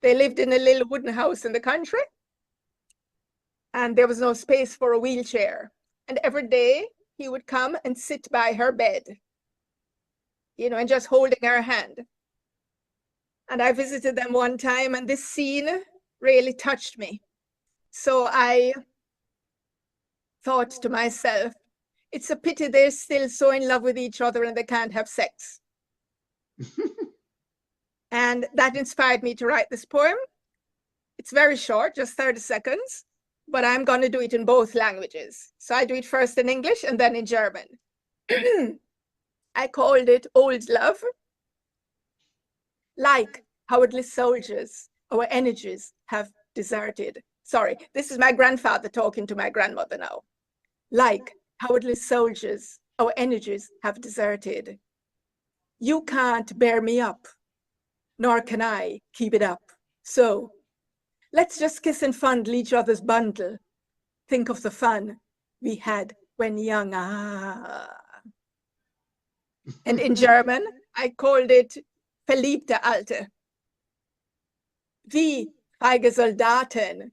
They lived in a little wooden house in the country, and there was no space for a wheelchair. And every day he would come and sit by her bed, you know, and just holding her hand. And I visited them one time, and this scene really touched me. So I thought to myself, it's a pity they're still so in love with each other and they can't have sex. And that inspired me to write this poem. It's very short, just 30 seconds, but I'm going to do it in both languages. So I do it first in English and then in German. I called it Old Love. Like cowardless soldiers, our energies have deserted. Sorry, this is my grandfather talking to my grandmother now. Like cowardless soldiers, our energies have deserted. You can't bear me up, nor can I keep it up. So let's just kiss and fondle each other's bundle. Think of the fun we had when young. And in German, I called it Verliebte Alte. Wie feige Soldaten,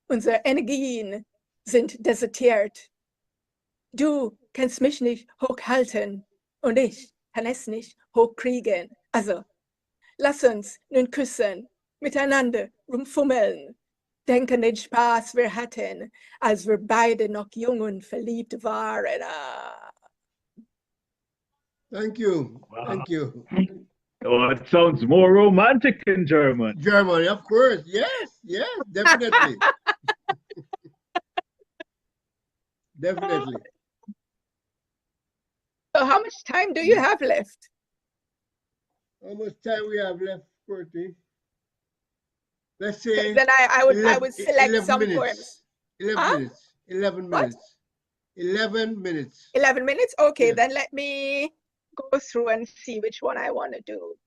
unsere Energien sind desertiert. Du kannst mich nicht hochhalten und ich kann es nicht hochkriegen. Also, lass uns nun küssen, miteinander rumfummeln, denken den Spaß wir hatten, als wir beide noch jung und verliebt waren. Thank you. Wow. Thank you. Oh, it sounds more romantic in German. German, of course. Yes, yes, definitely. Definitely. So how much time do you have left? How much time we have left, Courtney? Let's say Then I would select 11 some minutes. poems. 11 Huh? minutes. 11 What? minutes. 11 minutes. 11 minutes? Okay, Yeah. then let me go through and see which one I want to do.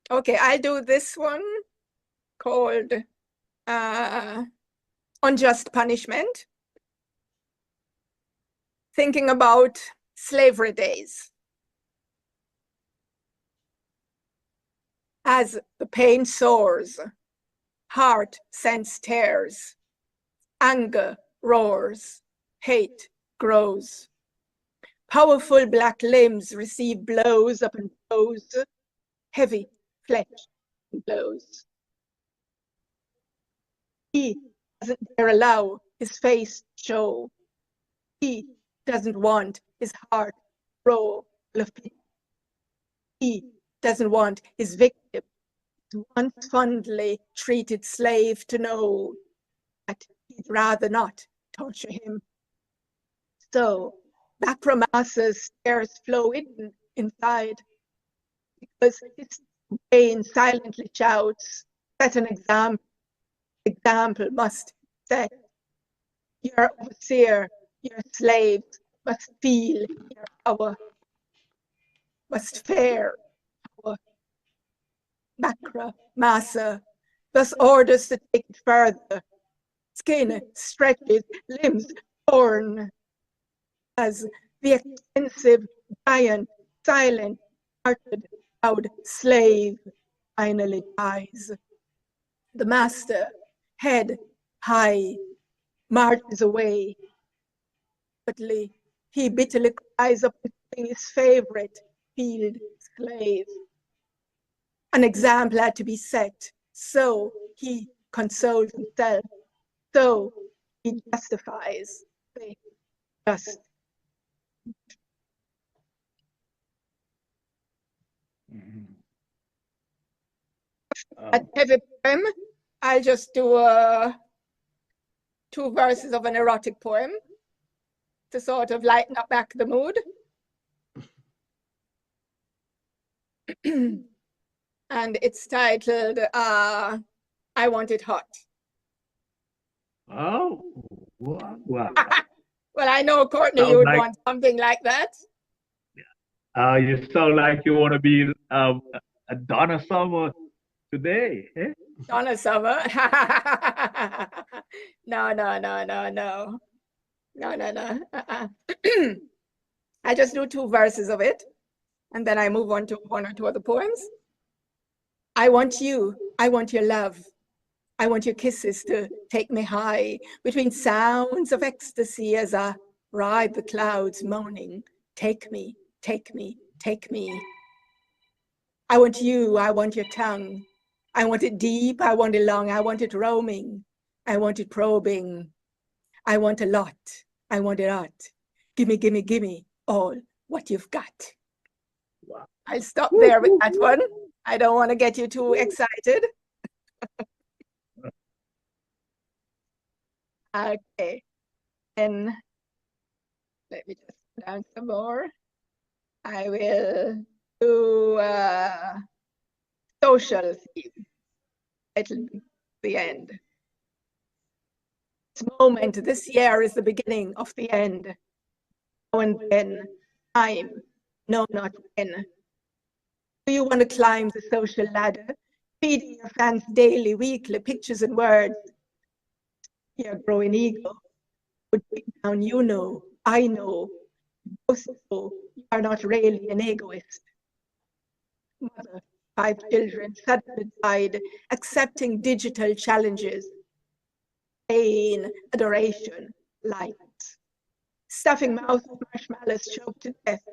Okay, I'll do this one called Unjust Punishment. Thinking about slavery days. As the pain soars, heart sends tears, anger roars, hate grows. Powerful black limbs receive blows up and blows, heavy flesh blows. He doesn't dare allow his face to show. He doesn't want his heart roll of pity. He doesn't want his victim, his once fondly treated slave, to know that he'd rather not torture him. So back from Asa's tears flow inside, because his brain silently shouts, set an example must set. Your overseer, your slaves must feel your power, must fare power. Macra, Massa, thus orders to take it further. Skin stretches, limbs torn, as the expensive, giant, silent, hearted, proud slave finally dies. The master, head high, marches away. Bitterly, he bitterly cries up his favorite field slave. An example had to be set, so he consoles himself, so he justifies the just. A heavy poem, I'll just do 2 verses of an erotic poem to sort of lighten up back the mood. And it's titled I Want It Hot. Oh, wow. Well, I know, Courtney, you would want something like that. You sound like you want to be a Donna Summer today. Eh? Donna Summer. No. I just do 2 verses of it, and then I move on to 1 or 2 other poems. I want you. I want your love. I want your kisses to take me high between sounds of ecstasy as I ride the clouds moaning. Take me, take me, take me. I want you. I want your tongue. I want it deep. I want it long. I want it roaming. I want it probing. I want a lot. I want it hot. Gimme, gimme, gimme all what you've got. Wow. I'll stop there with that one. I don't want to get you too excited. Okay. And let me just put down some more. I will do social theme. It'll be the end. This moment, this year is the beginning of the end. Now and then, time, no, not when. Do you want to climb the social ladder? Feeding your fans daily, weekly, pictures and words. Your growing ego would break down, you know, I know, both know you are not really an egoist. Mother, 5 children, suddenly died, accepting digital challenges. Pain, adoration, light. Stuffing mouth with marshmallows choked to death.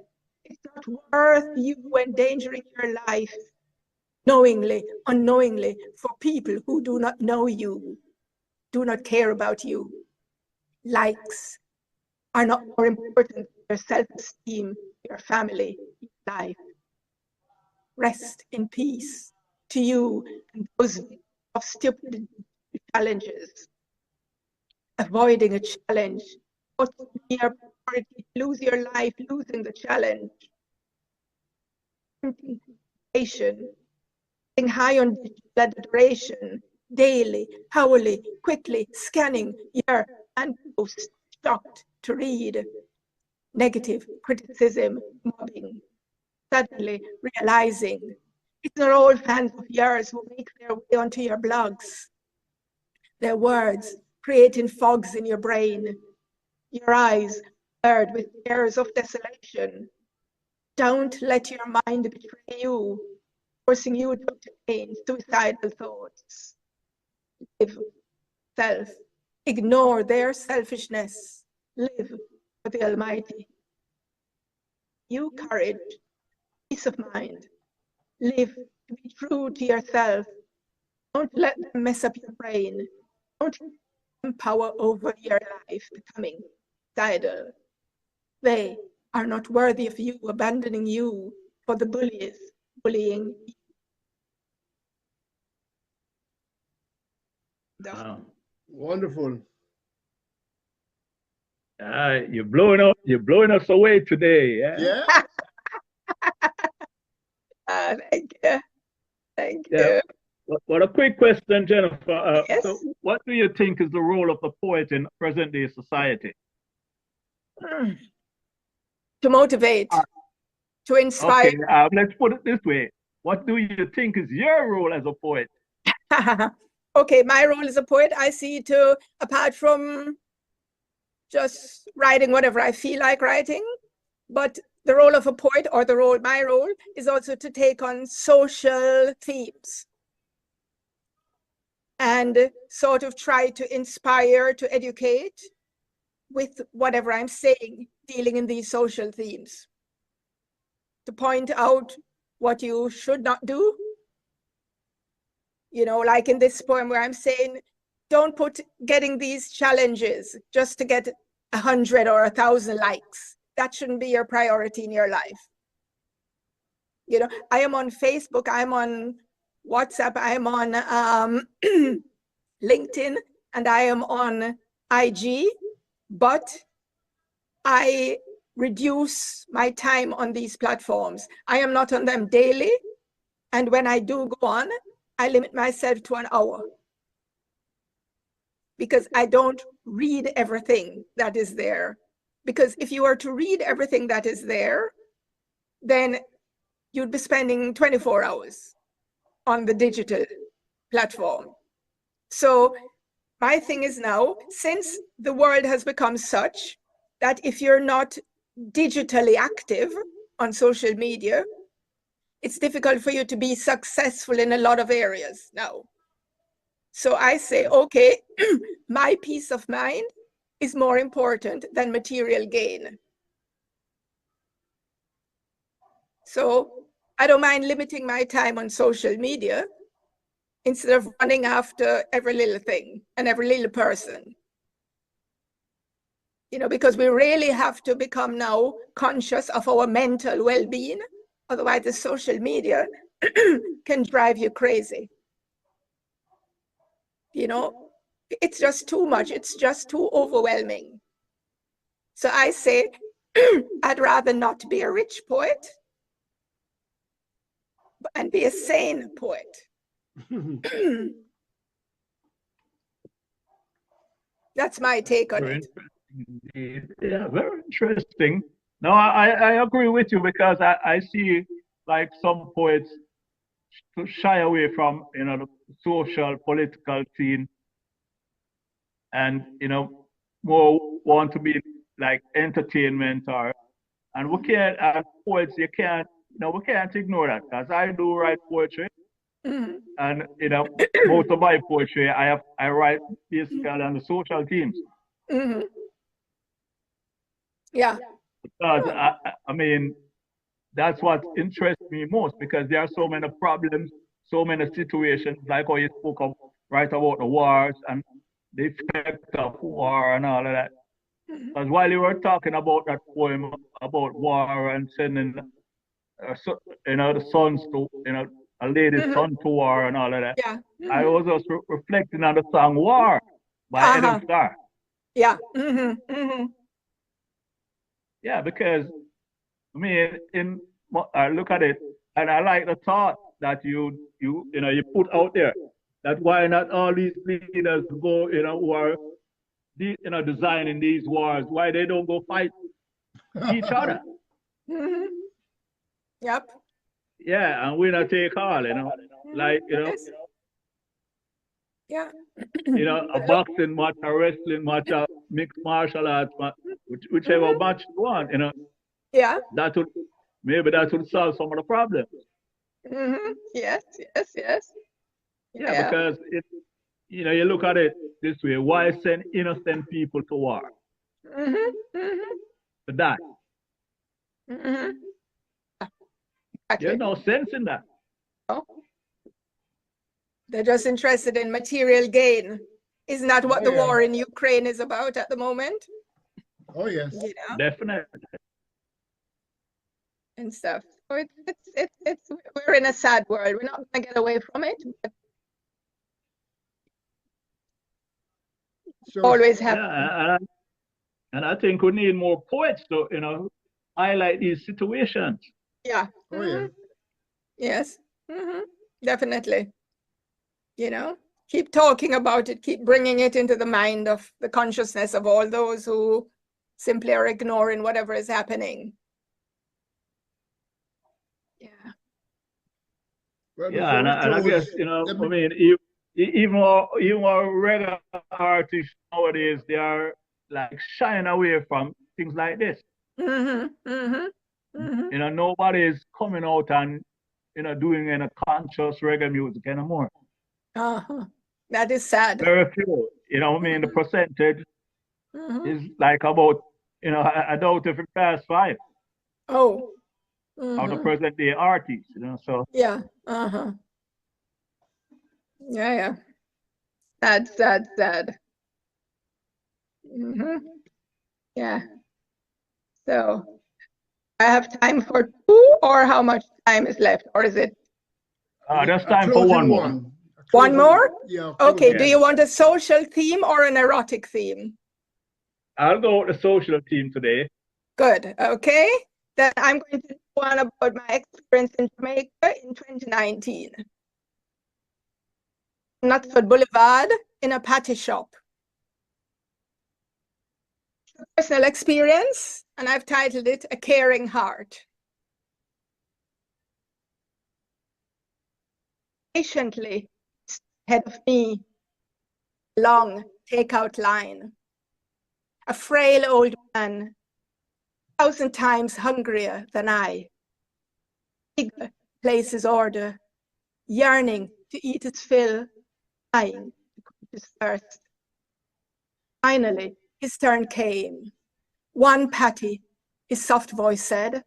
It's not worth you endangering your life, knowingly, unknowingly, for people who do not know you, do not care about you. Likes are not more important than your self-esteem, your family, your life. Rest in peace to you and those of stupid challenges. avoiding a challenge. What should be your priority? Lose your life, losing the challenge. Concentration, being high on digital adoration, daily, hourly, quickly scanning your and post, shocked to read negative criticism, mobbing, suddenly realizing it's not all fans of yours who make their way onto your blogs. Their words creating fogs in your brain, your eyes blurred with tears of desolation. Don't let your mind betray you, forcing you to entertain suicidal thoughts. Live self. Ignore their selfishness. Live for the Almighty. You courage, peace of mind. Live to be true to yourself. Don't let them mess up your brain. Don't give them power over your life, becoming suicidal. They are not worthy of you, abandoning you for the bullies, bullying you. Wow. Wonderful. You're blowing us away today. Yeah. Yeah. Thank you. Thank Yeah. you. Well, a quick question, Jennifer. Yes. So what do you think is the role of the poet in present day society? To motivate, to inspire. Okay, let's put it this way. What do you think is your role as a poet? Okay, my role as a poet, I see to, apart from just writing whatever I feel like writing, but the role of a poet, or my role, is also to take on social themes and sort of try to inspire, to educate with whatever I'm saying, dealing in these social themes. To point out what you should not do. You know, like in this poem where I'm saying, don't put getting these challenges just to get 100 or 1,000 likes. That shouldn't be your priority in your life. You know, I am on Facebook, I'm on WhatsApp, I'm on LinkedIn, and I am on IG, but I reduce my time on these platforms. I am not on them daily, and when I do go on, I limit myself to an hour, because I don't read everything that is there. Because if you were to read everything that is there, then you'd be spending 24 hours on the digital platform. So my thing is now, since the world has become such that if you're not digitally active on social media, it's difficult for you to be successful in a lot of areas now. So I say, okay, my peace of mind is more important than material gain. So I don't mind limiting my time on social media instead of running after every little thing and every little person. You know, because we really have to become now conscious of our mental well-being. Otherwise, the social media can drive you crazy. You know, it's just too much. It's just too overwhelming. So I say, I'd rather not be a rich poet and be a sane poet. That's my take on Very it. interesting indeed. Yeah, very interesting. No, I agree with you, because I see like some poets to shy away from, you know, the social, political scene, and, you know, more want to be like entertainment, and we can't, as poets, we can't ignore that, because I do write poetry, Mhm. and, you know, most of my poetry I write basically on the social themes. Mhm. Yeah. Because I mean, that's what interests me most, because there are so many problems, so many situations, like how you spoke of right about the wars and the effect of war and all of that. Mhm. Because while you were talking about that poem about war and sending, you know, the sons to, you know, a lady's Mhm. son to war and all of that, Yeah. I Mhm. was just reflecting on the song "War" by Adam Uh-huh. Starr. Yeah. Mm-hmm. Yeah, because I mean, I look at it, and I like the thought that you put out there. That why not all these leaders go, who are designing these wars, why they don't go fight each other? Mm-hmm. Yep. Yeah, and winner take all, like Yes. Yeah. a boxing match, a wrestling match, a mixed martial arts match, whichever match you want, Yeah. maybe that would solve some of the problems. Mm-hmm. Yes. Yes. Yes. Yeah, because you look at it this way: why send innocent people to war Mm-hmm. Mm-hmm. to die? Mm-hmm. There's Exactly. no sense in that. Oh. They're just interested in material gain. Isn't that what the yeah. war in Ukraine is about at the moment? Oh yes. You know, Definitely. and stuff. So it's we're in a sad world. We're not gonna get away from it. But So always have. Yeah, and I think we need more poets to highlight these situations. Yeah. oh yeah. Yes. Definitely. Keep talking about it. Keep bringing it into the mind of the consciousness of all those who simply are ignoring whatever is happening. Yeah. Well, Yeah, and before I we guess close, let I me- mean, even our regular artists nowadays, they are like shying away from things like this. Nobody is coming out and doing any conscious reggae music anymore. That is sad. Very few. The percentage Mhm. is like about I doubt if it past 5 Oh. of the Mhm. present day artists. So Yeah. Yeah. Sad. Yeah. So I have time for 2, or how much time is left? Or is it there's a time for closing one more. one. A one closing- more? Yeah. Okay, closing. do you want a social theme or an erotic theme? I'll go with the social team today. Good. Okay. Then I'm going to go on about my experience in Jamaica in 2019. Knutsford Boulevard in a patty shop. Personal experience, and I've titled it A Caring Heart. Patiently ahead of me, long takeout line. A frail old man, 1,000 times hungrier than I. Eager to place his order, yearning to eat his fill, dying to quench his thirst. Finally, his turn came. 1 patty, his soft voice said.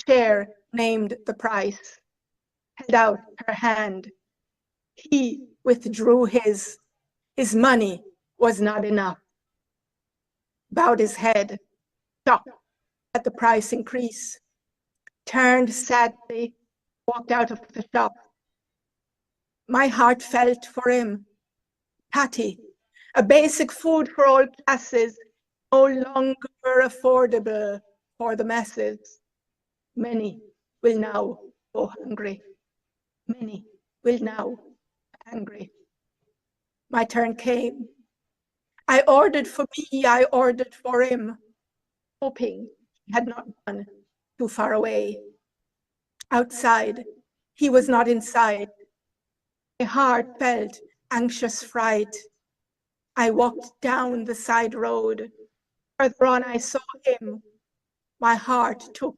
Chair named the price, held out her hand. He withdrew his. His money was not enough. Bowed his head, shocked at the price increase. Turned sadly, walked out of the shop. My heart felt for him. Patty, a basic food for all classes, no longer affordable for the masses. Many will now go hungry. Many will now go hungry. My turn came. I ordered for me, I ordered for him, hoping he had not gone too far away. Outside, he was not inside. My heart felt anxious fright. I walked down the side road. Further on, I saw him. My heart took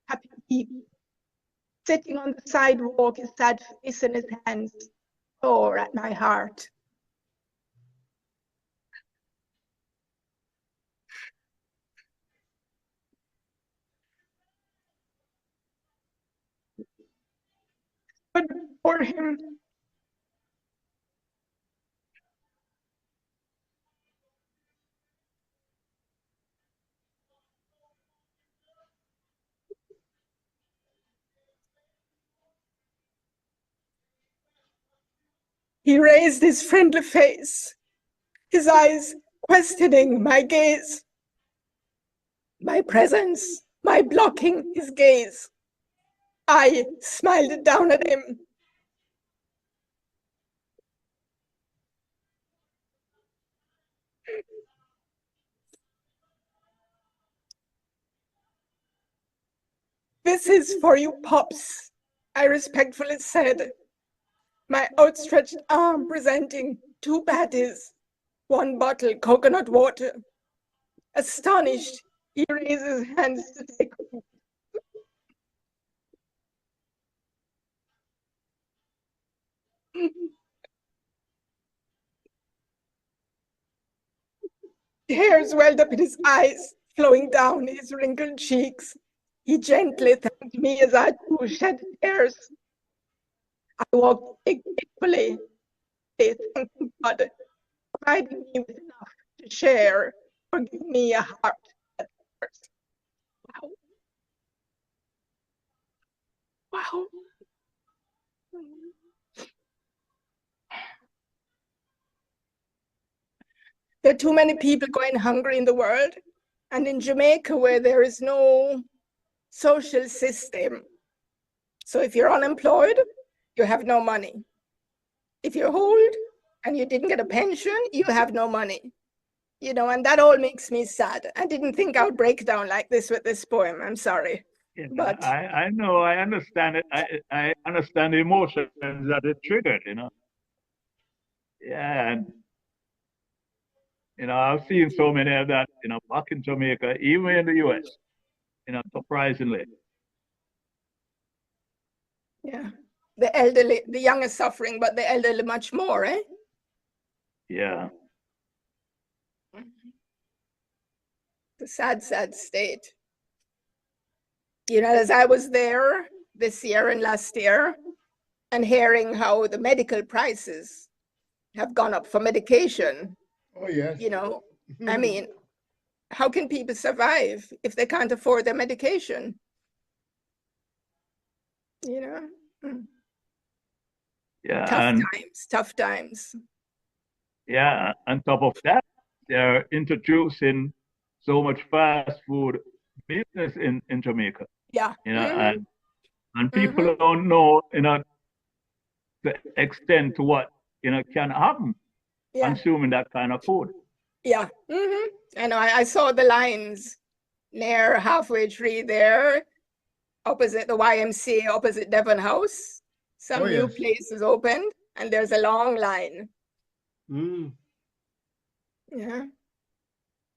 happy leap. Sitting on the sidewalk, his sad face in his hands, tore at my heart. But for him, he raised his friendly face, his eyes questioning my gaze, my presence, my blocking his gaze. I smiled down at him. This is for you, Pops, I respectfully said, my outstretched arm presenting 2 patties, 1 bottle coconut water. Astonished, he raises hands to take. Tears welled up in his eyes, flowing down his wrinkled cheeks. He gently thanked me as I too shed tears. I walked gratefully, thanking God, providing me with enough to share, or give me a heart at first. Wow. Wow. There are too many people going hungry in the world, and in Jamaica, where there is no social system. So if you're unemployed, you have no money. If you're old and you didn't get a pension, you have no money. You know, and that all makes me sad. I didn't think I would break down like this with this poem. I'm sorry. Yeah, But I know, I understand it. I understand the emotions that it triggered, you know. Yeah, and you know, I've seen so many of that, you know, back in Jamaica, even in the US, you know, surprisingly. yeah, the elderly, the young are suffering, but the elderly much more, eh? Yeah. The sad, sad state. You know, as I was there this year and last year, and hearing how the medical prices have gone up for medication, Oh, yes. you know, I mean, how can people survive if they can't afford their medication? You know, Yeah, tough and times, tough times. yeah, on top of that, they're introducing so much fast food business in Jamaica, Yeah. you know, Mhm. and people don't know, you know, the extent to what, you know, can happen Yeah. consuming that kind of food. Yeah. I know. I saw the lines near halfway tree there, opposite the YMCA, opposite Devon House. Some Oh, new yes. place is opened, and there's a long line. Mm. Yeah.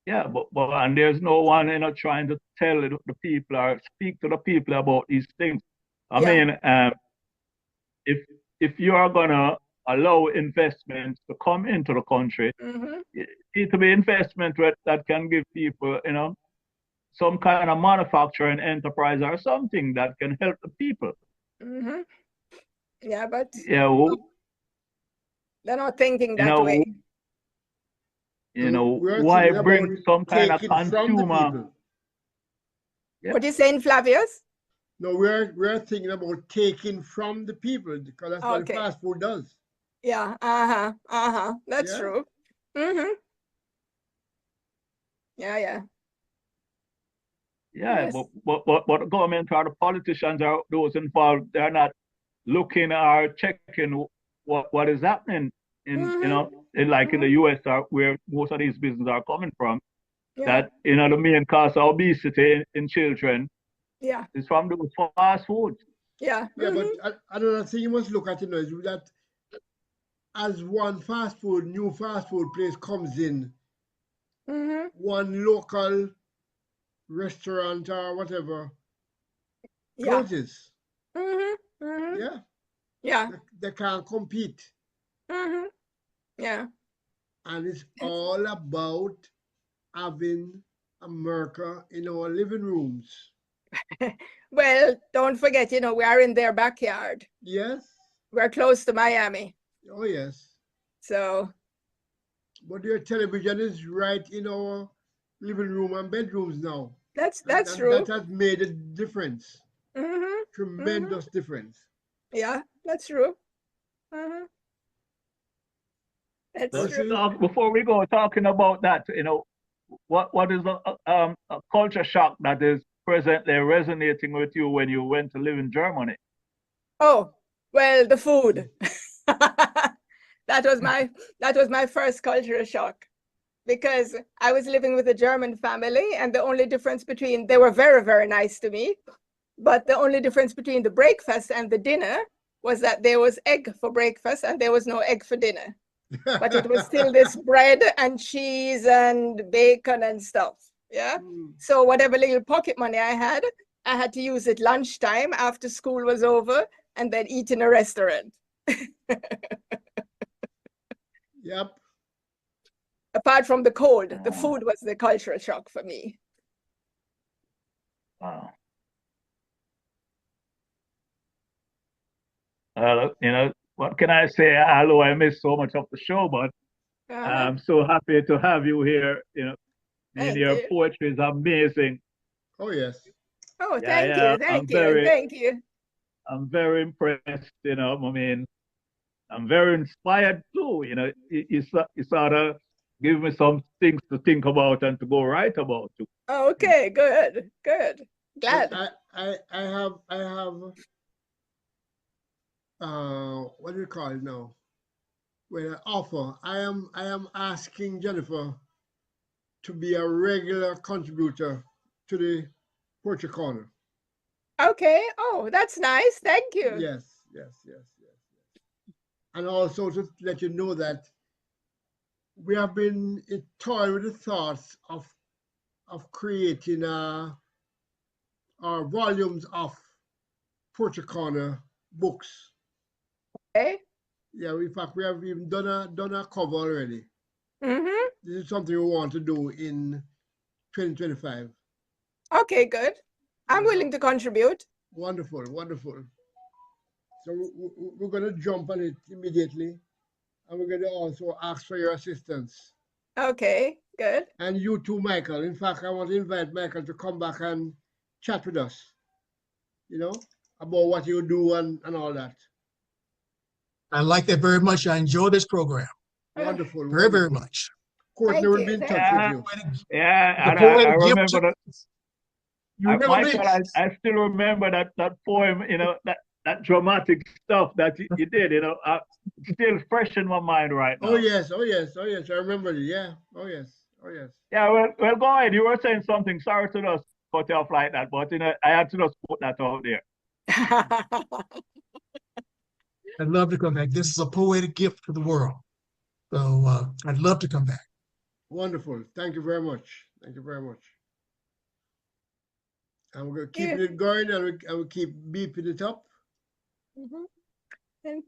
Yeah, but and there's no one, you know, trying to tell the people or speak to the people about these things. I Yeah. mean, if you are gonna allow investments to come into the country, Mhm. it needs to be investment that can give people, you know, some kind of manufacturing enterprise or something that can help the people. Mhm. Yeah, but Yeah, they're not thinking you that way. know, We're why thinking about bring some kind of taking from the consumer? people. Yeah. What are you saying, Flavius? No, we're thinking about taking from the people because that's what the Okay. fast food does. Yeah. That's Yeah. true. Yeah. Yeah, Yes. but the government or the politicians are those involved. They're not looking or checking what is happening in, you know, like in the US or where most of these businesses are coming from. Yeah. That, you know, the main cause of obesity in children Yeah. is from those fast foods. Yeah. Yeah, but another thing you must look at, you know, is that as one new fast food place comes in, one local restaurant or whatever Yeah. closes. Yeah, Yeah. they can't compete. Yeah. And it's all about having America in our living rooms. Well, don't forget, you know, we are in their backyard. Yes. We're close to Miami. Oh, yes. So. But your television is right in our living room and bedrooms now. That's true. That has made a difference. Tremendous difference. Yeah, that's true. That's Let's true. talk before we go talking about that. What is a culture shock that is presently resonating with you when you went to live in Germany? Oh, well, the food. That was my first cultural shock, because I was living with a German family, and the only difference between, they were very, very nice to me, but the only difference between the breakfast and the dinner was that there was egg for breakfast and there was no egg for dinner. But it was still this bread and cheese and bacon and stuff. Yeah. So whatever little pocket money I had to use at lunchtime after school was over, and then eat in a restaurant. Yep. Apart from the cold, the food was the cultural shock for me. Wow. What can I say? Although I missed so much of the show, but I'm so happy to have you here. Thank Your you. poetry is amazing. Oh, yes. Oh, Yeah, thank you. Thank you. I'm very impressed. I'm very inspired too. You sort of give me some things to think about and to go write about too. Okay, good. Glad. I have what do you call it now? Well, an offer. I am asking Jennifer to be a regular contributor to the Poetry Corner. Okay. Oh, that's nice. Thank you. Yes. And also to let you know that we have been toying with the thoughts of creating our volumes of Poetry Corner books. Okay. Yeah, in fact, we have even done a cover already. Mm-hmm. This is something we want to do in 2025. Okay, good. I'm willing to contribute. Wonderful. So we're going to jump on it immediately, and we're going to also ask for your assistance. Okay, good. And you too, Michael. In fact, I want to invite Michael to come back and chat with us, about what you do and all that. I like that very much. I enjoy this program. Wonderful. Very much. Courtney will be in touch with you. Yeah, The poetic I gift remember that. You remember Michael, me? I still remember that poem, that dramatic stuff that you did, still fresh in my mind right now. Oh yes. I remember it. Yeah. Oh yes. Yeah, well, go ahead. You were saying something. Sorry to just cut you off like that, but I had to just put that out there. I'd love to come back. This is a poetic gift to the world. So I'd love to come back. Wonderful. Thank you very much. And we're going to keep it going, and we'll keep beeping it up. Mm-hmm. And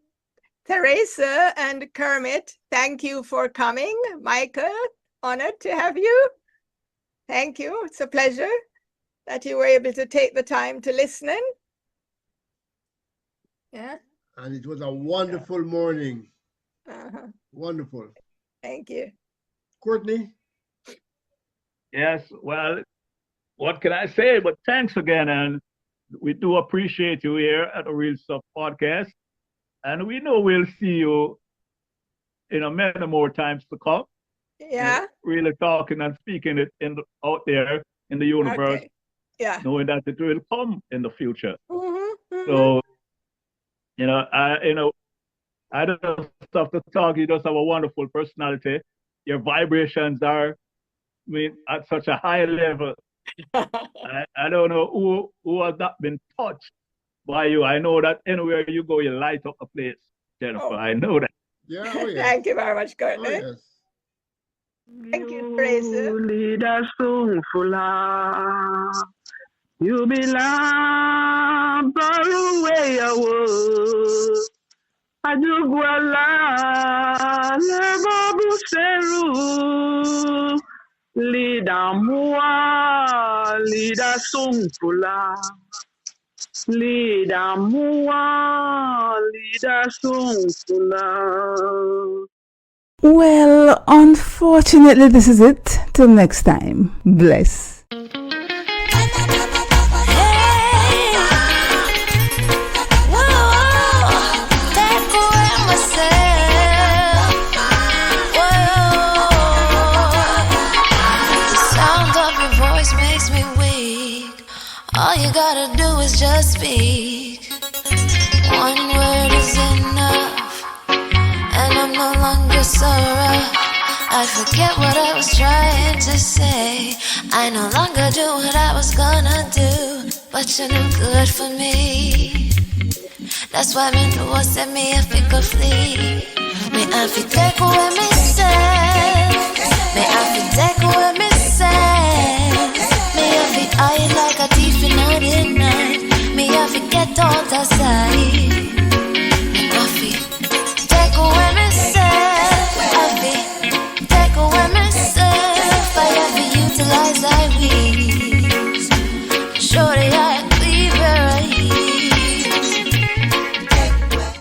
Teresa and Kermit, thank you for coming. Michael, honored to have you. Thank you. It's a pleasure that you were able to take the time to listen in. Yeah. And it was a wonderful morning. Wonderful. Thank you. Courtney? Yes, well, what can I say? But thanks again. And we do appreciate you here at the Real Stuff Podcast. And we know we'll see you many more times to come. Yeah. Really talking and speaking it out there in the universe. Okay. Yeah. Knowing that it will come in the future. Mm-hmm. So, I don't have to talk. You just have a wonderful personality. Your vibrations are, at such a high level. I don't know who has not been touched by you. I know that anywhere you go, you light up a place, Jennifer. Oh. I know that. Yeah, oh yes. Thank you very much, Courtney. Oh yes. Thank you, Teresa. Lead us soon full of. You belong far away away. Ajuguala leva buseru. Lida mua, lida sungfula. Lida mua, lida sungfula. Well, unfortunately, this is it. Till next time. Bless. All you gotta do is just speak. One word is enough, and I'm no longer so rough. I forget what I was trying to say. I no longer do what I was gonna do, but you're no good for me. That's why me know I said me I think of flee. Me I fi take away me say. Me I fi take away me say. Me I fi hide like a thief in the night. Me I fi get out of sight. Me I fi take away me say. I fi take away myself. I have to utilize I will.